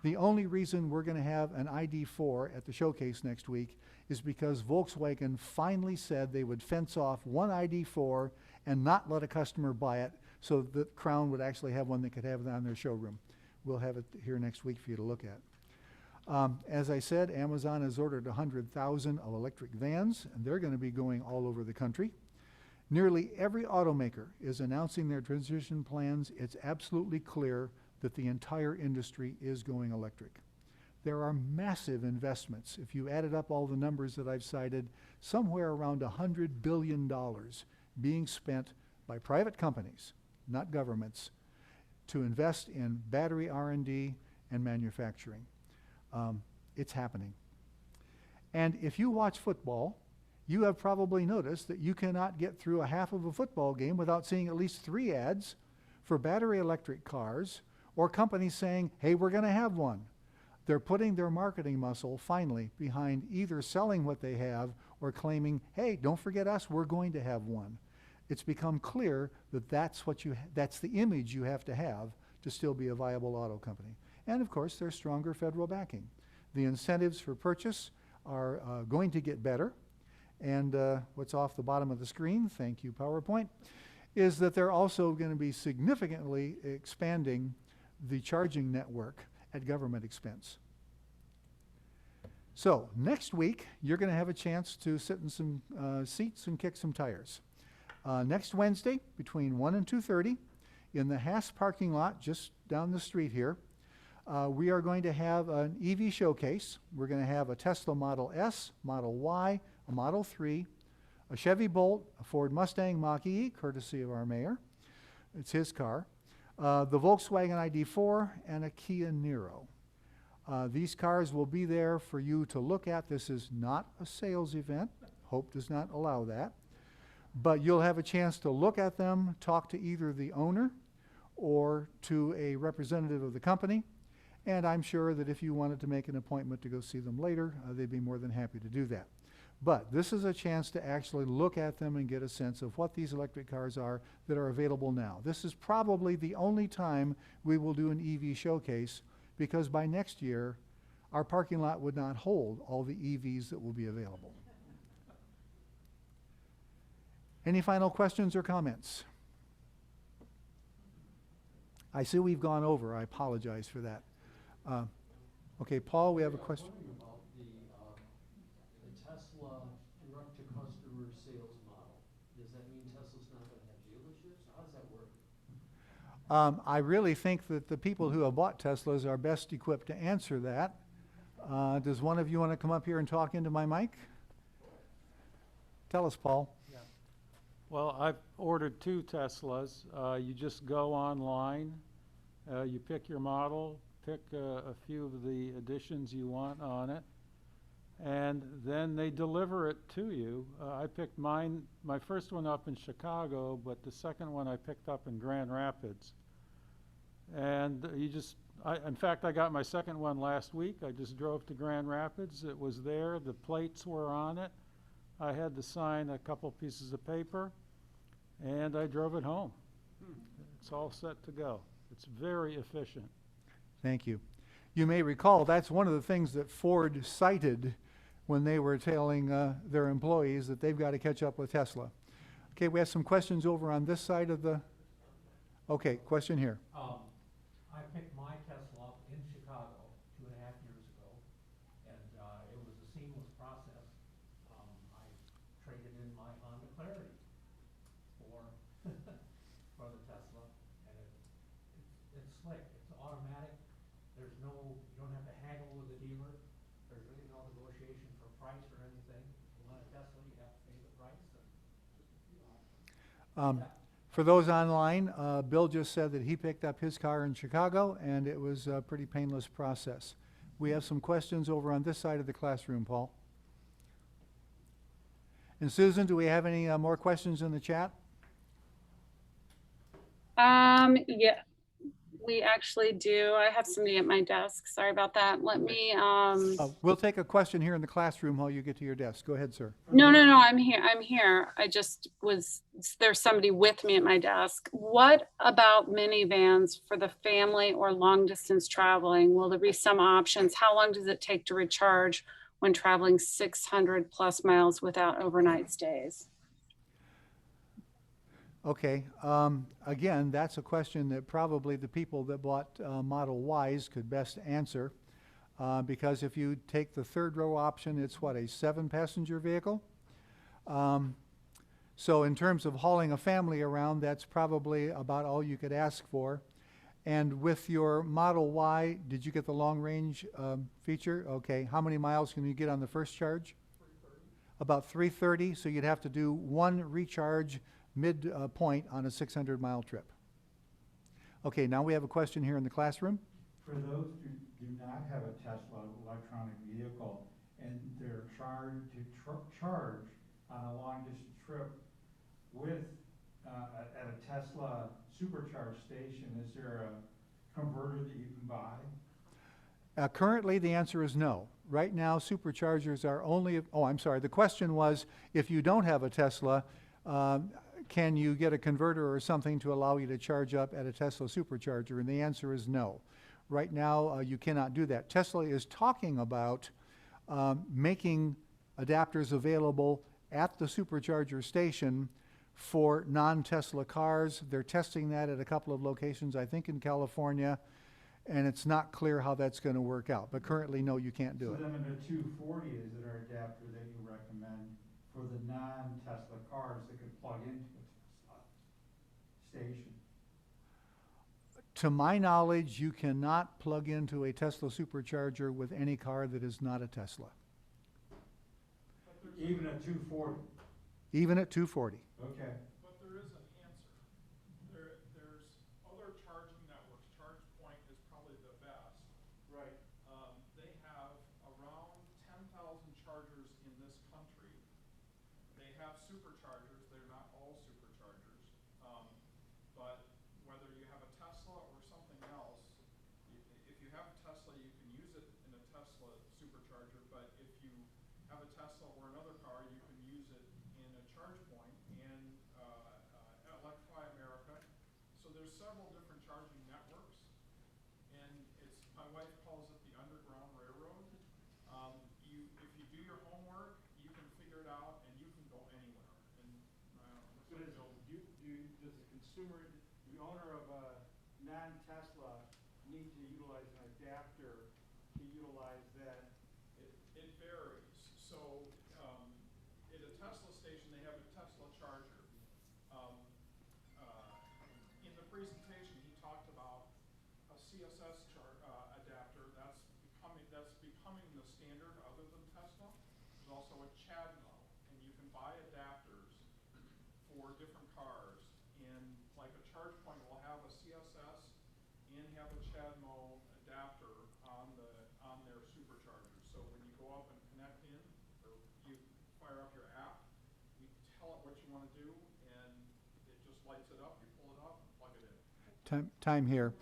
The only reason we're going to have an ID4 at the showcase next week is because Volkswagen finally said they would fence off one ID4 and not let a customer buy it, so that Crown would actually have one that could have it on their showroom. We'll have it here next week for you to look at. As I said, Amazon has ordered 100,000 of electric vans, and they're going to be going all over the country. Nearly every automaker is announcing their transition plans. It's absolutely clear that the entire industry is going electric. There are massive investments. If you added up all the numbers that I've cited, somewhere around $100 billion being spent by private companies, not governments, to invest in battery R&D and manufacturing. It's happening. And if you watch football, you have probably noticed that you cannot get through a half of a football game without seeing at least 3 ads for battery electric cars, or companies saying, hey, we're going to have one. They're putting their marketing muscle finally behind either selling what they have or claiming, hey, don't forget us, we're going to have one. It's become clear that that's the image you have to still be a viable auto company. And of course, there's stronger federal backing. The incentives for purchase are going to get better. And what's off the bottom of the screen, thank you PowerPoint, is that they're also going to be significantly expanding the charging network at government expense. So next week, you're going to have a chance to sit in some seats and kick some tires. Next Wednesday, between 1 and 2:30, in the Haas parking lot just down the street here, we are going to have an EV showcase. We're going to have a Tesla Model S, Model Y, a Model 3, a Chevy Bolt, a Ford Mustang Mach-E, courtesy of our mayor. It's his car. The Volkswagen ID4, and a Kia Niro. These cars will be there for you to look at. This is not a sales event. Hope does not allow that. But you'll have a chance to look at them, talk to either the owner or to a representative of the company. And I'm sure that if you wanted to make an appointment to go see them later, they'd be more than happy to do that. But this is a chance to actually look at them and get a sense of what these electric cars are that are available now. This is probably the only time we will do an EV showcase, because by next year, our parking lot would not hold all the EVs that will be available. Any final questions or comments? I see we've gone over. I apologize for that. Okay, Paul, we have a question. About the Tesla direct-to-customer sales model. Does that mean Tesla's not going to have dealerships? How does that work? I really think that the people who have bought Teslas are best equipped to answer that. Does one of you want to come up here and talk into my mic? Tell us, Paul. Well, I've ordered 2 Teslas. You just go online, you pick your model, pick a few of the additions you want on it, and then they deliver it to you. I picked mine, my first one up in Chicago, but the second one I picked up in Grand Rapids. And in fact, I got my second one last week. I just drove to Grand Rapids. It was there. The plates were on it. I had to sign a couple pieces of paper, and I drove it home. It's all set to go. It's very efficient. Thank you. You may recall that's one of the things that Ford cited when they were telling their employees that they've got to catch up with Tesla. Okay, we have some questions over on this side of the... Okay, question here. I picked my Tesla up in Chicago 2.5 years ago, and it was a seamless process. I traded in my Honda Clarity for the Tesla, and it's slick. It's automatic. There's you don't have to haggle with the dealer. There's really no negotiation for price or anything. If you want a Tesla, you have to pay the price. For those online, Bill just said that he picked up his car in Chicago, and it was a pretty painless process. We have some questions over on this side of the classroom, Paul. And Susan, do we have any more questions in the chat? Yeah, we actually do. I have somebody at my desk. Sorry about that. Let me, We'll take a question here in the classroom while you get to your desk. Go ahead, sir. no, I'm here. I just there's somebody with me at my desk. What about minivans for the family or long distance traveling? Will there be some options? How long does it take to recharge when traveling 600 plus miles without overnight stays? Okay, again, that's a question that probably the people that bought Model Ys could best answer, because if you take the third row option, it's what, a 7-passenger vehicle? So in terms of hauling a family around, that's probably about all you could ask for. And with your Model Y, did you get the long range feature? Okay, how many miles can you get on the first charge? 330. About 330, so you'd have to do one recharge mid-point on a 600-mile trip. Okay, now we have a question here in the classroom. For those who do not have a Tesla electronic vehicle and they're charged to charge on a long-distance trip with at a Tesla supercharge station, is there a converter that you can buy? Currently, the answer is no. Right now, superchargers are only... Oh, I'm sorry. The question was, if you don't have a Tesla, can you get a converter or something to allow you to charge up at a Tesla supercharger? And the answer is no. Right now, you cannot do that. Tesla is talking about making adapters available at the supercharger station for non-Tesla cars. They're testing that at a couple of locations, I think in California, and it's not clear how that's going to work out. But currently, no, you can't do it. So then the 240 is an adapter that you recommend for the non-Tesla cars that could plug into a Tesla station? To my knowledge, you cannot plug into a Tesla supercharger with any car that is not a Tesla. Even at 240? Even at 240. Okay. But there is an answer. There's other charging networks. ChargePoint is probably the best. Right. have superchargers, they're not all superchargers. But whether you have a Tesla or something else, if you have a Tesla, you can use it in a Tesla supercharger, but if you have a Tesla or another car, you can use it in a charge point and Electrify America. So there's several different charging networks, and my wife calls it the Underground Railroad. If you do your homework, you can figure it out, and you can go anywhere. And does the consumer, the owner of a non-Tesla, need to utilize an adapter to utilize that? It varies. So at a Tesla station, they have a Tesla charger. In the presentation, he talked about a CSS adapter. That's becoming the standard other than Tesla. There's also a CHAdeMO, and you can buy adapters for different cars. And like a charge point will have a CSS and have a CHAdeMO adapter on their supercharger. So when you go up and connect in, or you fire up your app, you tell it what you want to do, and it just lights it up. You pull it up and plug it in. Time here.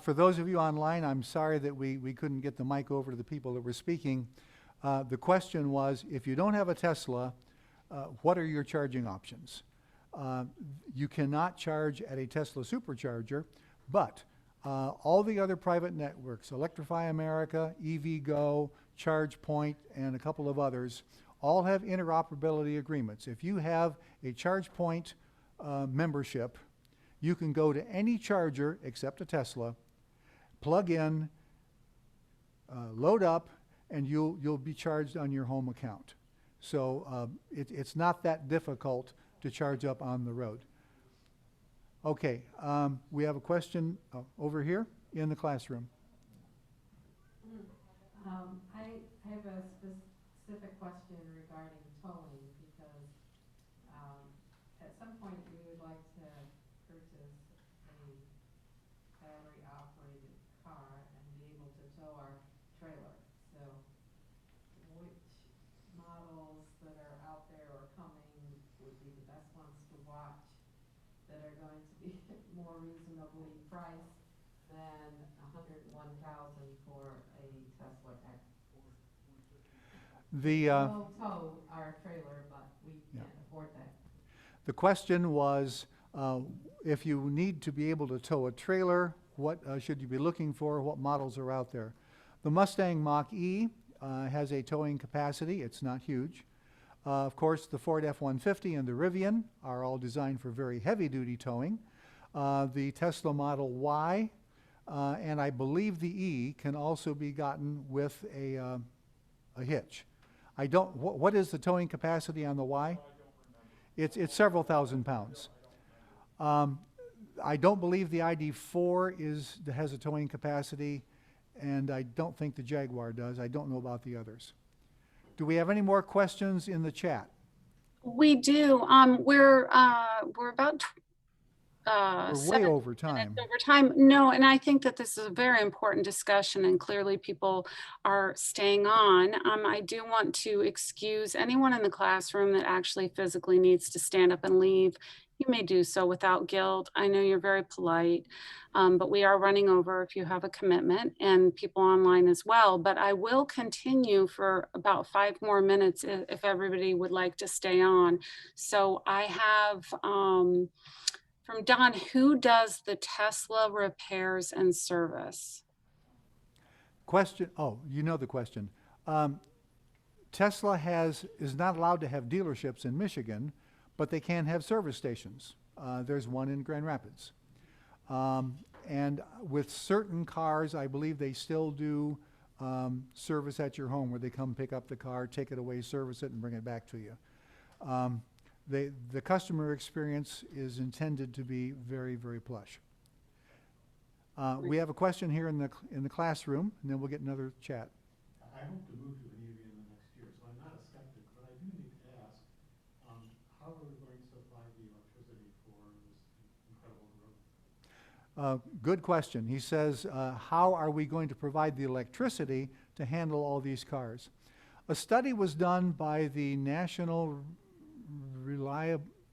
For those of you online, I'm sorry that we couldn't get the mic over to the people that were speaking. The question was, if you don't have a Tesla, what are your charging options? You cannot charge at a Tesla supercharger, but all the other private networks, Electrify America, EVgo, ChargePoint, and a couple of others, all have interoperability agreements. If you have a ChargePoint membership, you can go to any charger except a Tesla, plug in, load up, and you'll be charged on your home account. So it's not that difficult to charge up on the road. Okay, we have a question over here in the classroom. I have a specific question regarding towing, because at some point we would like to purchase a battery-operated car and be able to tow our trailer. So which models that are out there or coming would be the best ones to watch that are going to be more reasonably priced than $101,000 for a Tesla X? We'll tow our trailer, but we can't afford that. The question was, if you need to be able to tow a trailer, what should you be looking for? What models are out there? The Mustang Mach-E has a towing capacity. It's not huge. Of course, the Ford F-150 and the Rivian are all designed for very heavy-duty towing. The Tesla Model Y and I believe the E can also be gotten with a hitch. What is the towing capacity on the Y? It's several thousand pounds. I don't believe the ID4 has a towing capacity, and I don't think the Jaguar does. I don't know about the others. Do we have any more questions in the chat? We do. We're about We're way over time. over time. No, and I think that this is a very important discussion, and clearly people are staying on. I do want to excuse anyone in the classroom that actually physically needs to stand up and leave. You may do so without guilt. I know you're very polite, but we are running over if you have a commitment, and people online as well. But I will continue for about 5 more minutes if everybody would like to stay on. So I have from Don, who does the Tesla repairs and service? Question, oh, you know the question. Tesla is not allowed to have dealerships in Michigan, but they can have service stations. There's one in Grand Rapids. And with certain cars, I believe they still do service at your home, where they come pick up the car, take it away, service it, and bring it back to you. The customer experience is intended to be very, very plush. We have a question here in the classroom, and then we'll get another chat. I hope to move to an EV in the next year, so I'm not a skeptic, but I do need to ask, how are we going to supply the electricity for this incredible growth? Good question. He says, how are we going to provide the electricity to handle all these cars? A study was done by the National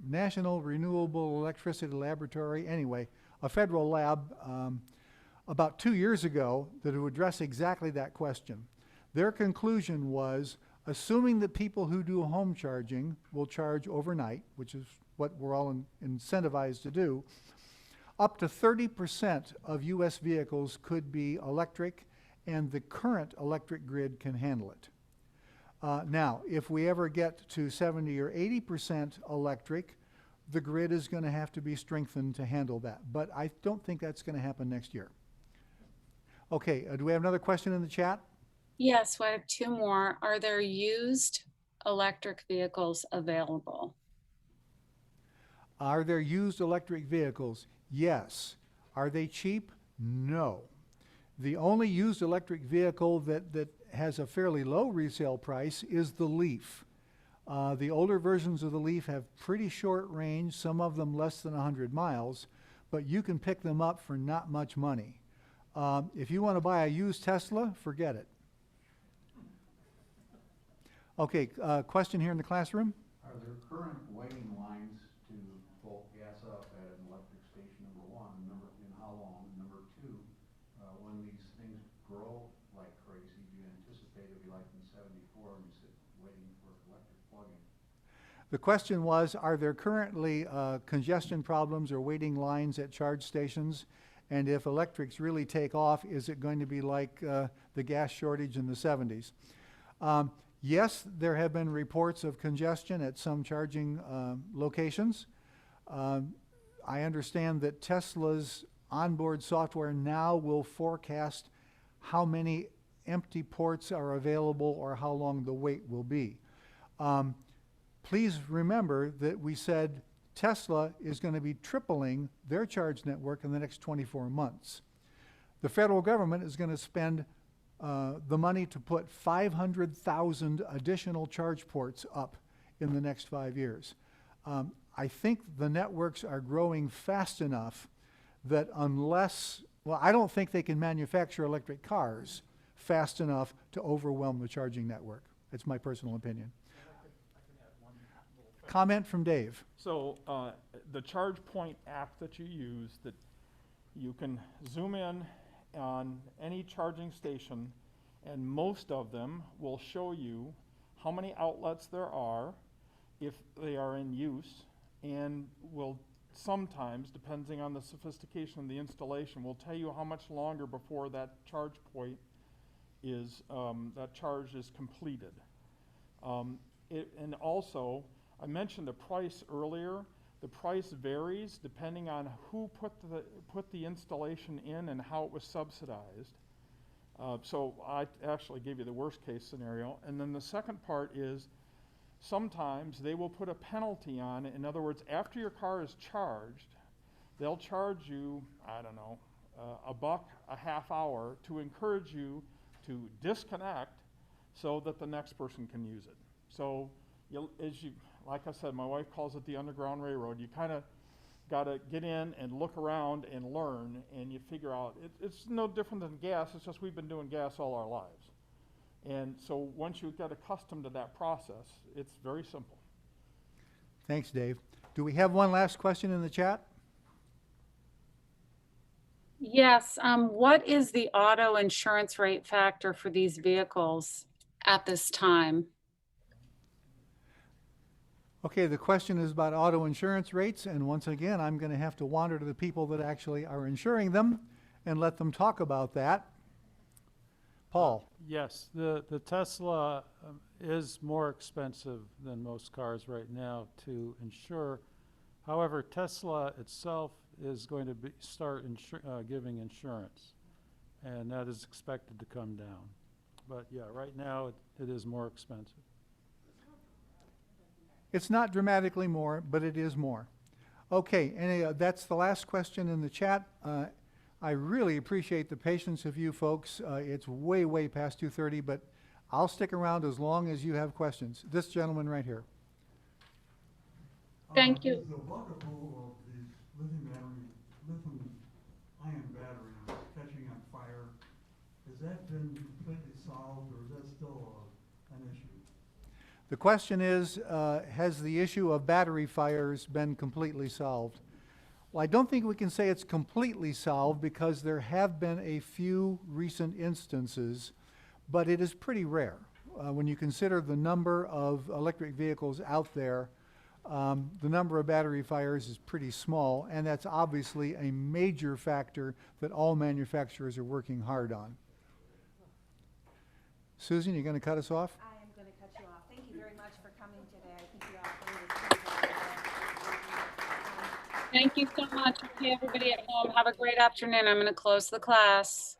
National Renewable Electricity Laboratory, anyway, a federal lab about 2 years ago that would address exactly that question. Their conclusion was, assuming that people who do home charging will charge overnight, which is what we're all incentivized to do, up to 30% of US vehicles could be electric, and the current electric grid can handle it. Now, if we ever get to 70 or 80% electric, the grid is going to have to be strengthened to handle that. But I don't think that's going to happen next year. Okay, do we have another question in the chat? Yes, I have two more. Are there used electric vehicles available? Are there used electric vehicles? Yes. Are they cheap? No. The only used electric vehicle that has a fairly low resale price is the Leaf. The older versions of the Leaf have pretty short range, some of them less than 100 miles, but you can pick them up for not much money. If you want to buy a used Tesla, forget it. Okay, question here in the classroom? Are there current waiting lines to bulk gas up at an electric station, number one, and how long? Number two, when these things grow like crazy, do you anticipate it'll be like in '74 when you sit waiting for electric plug-in? The question was, are there currently congestion problems or waiting lines at charge stations? And if electrics really take off, is it going to be like the gas shortage in the 70s? Yes, there have been reports of congestion at some charging locations. I understand that Tesla's onboard software now will forecast how many empty ports are available or how long the wait will be. Please remember that we said Tesla is going to be tripling their charge network in the next 24 months. The federal government is going to spend the money to put 500,000 additional charge ports up in the next 5 years. I think the networks are growing fast enough that I don't think they can manufacture electric cars fast enough to overwhelm the charging network. It's my personal opinion. Comment from Dave. So the ChargePoint app that you use, that you can zoom in on any charging station, and most of them will show you how many outlets there are, if they are in use, and will sometimes, depending on the sophistication of the installation, will tell you how much longer before that charge point is, that charge is completed. And also, I mentioned the price earlier. The price varies depending on who put the installation in and how it was subsidized. So I actually gave you the worst case scenario. And then the second part is sometimes they will put a penalty on it. In other words, after your car is charged, they'll charge you, I don't know, $1 a half hour to encourage you to disconnect so that the next person can use it. So like I said, my wife calls it the Underground Railroad. You kind of got to get in and look around and learn, and you figure out. It's no different than gas. It's just we've been doing gas all our lives. And so once you get accustomed to that process, it's very simple. Thanks, Dave. Do we have one last question in the chat? Yes. What is the auto insurance rate factor for these vehicles at this time? Okay, the question is about auto insurance rates, and once again, I'm going to have to wander to the people that actually are insuring them and let them talk about that. Paul. Yes, the Tesla is more expensive than most cars right now to insure. However, Tesla itself is going to start giving insurance, and that is expected to come down. But yeah, right now it is more expensive. It's not dramatically more, but it is more. Okay, and that's the last question in the chat. I really appreciate the patience of you folks. It's way, way past 2:30, but I'll stick around as long as you have questions. This gentleman right here. Thank you. Is the bugaboo of these lithium-ion batteries catching on fire, has that been completely solved, or is that still an issue? The question is, has the issue of battery fires been completely solved? Well, I don't think we can say it's completely solved because there have been a few recent instances, but it is pretty rare. When you consider the number of electric vehicles out there, the number of battery fires is pretty small, and that's obviously a major factor that all manufacturers are working hard on. Susan, you're going to cut us off? I am going to cut you off. Thank you very much for coming today. I think you all did this pretty well. Thank you so much. Okay, everybody at home, have a great afternoon. I'm going to close the class.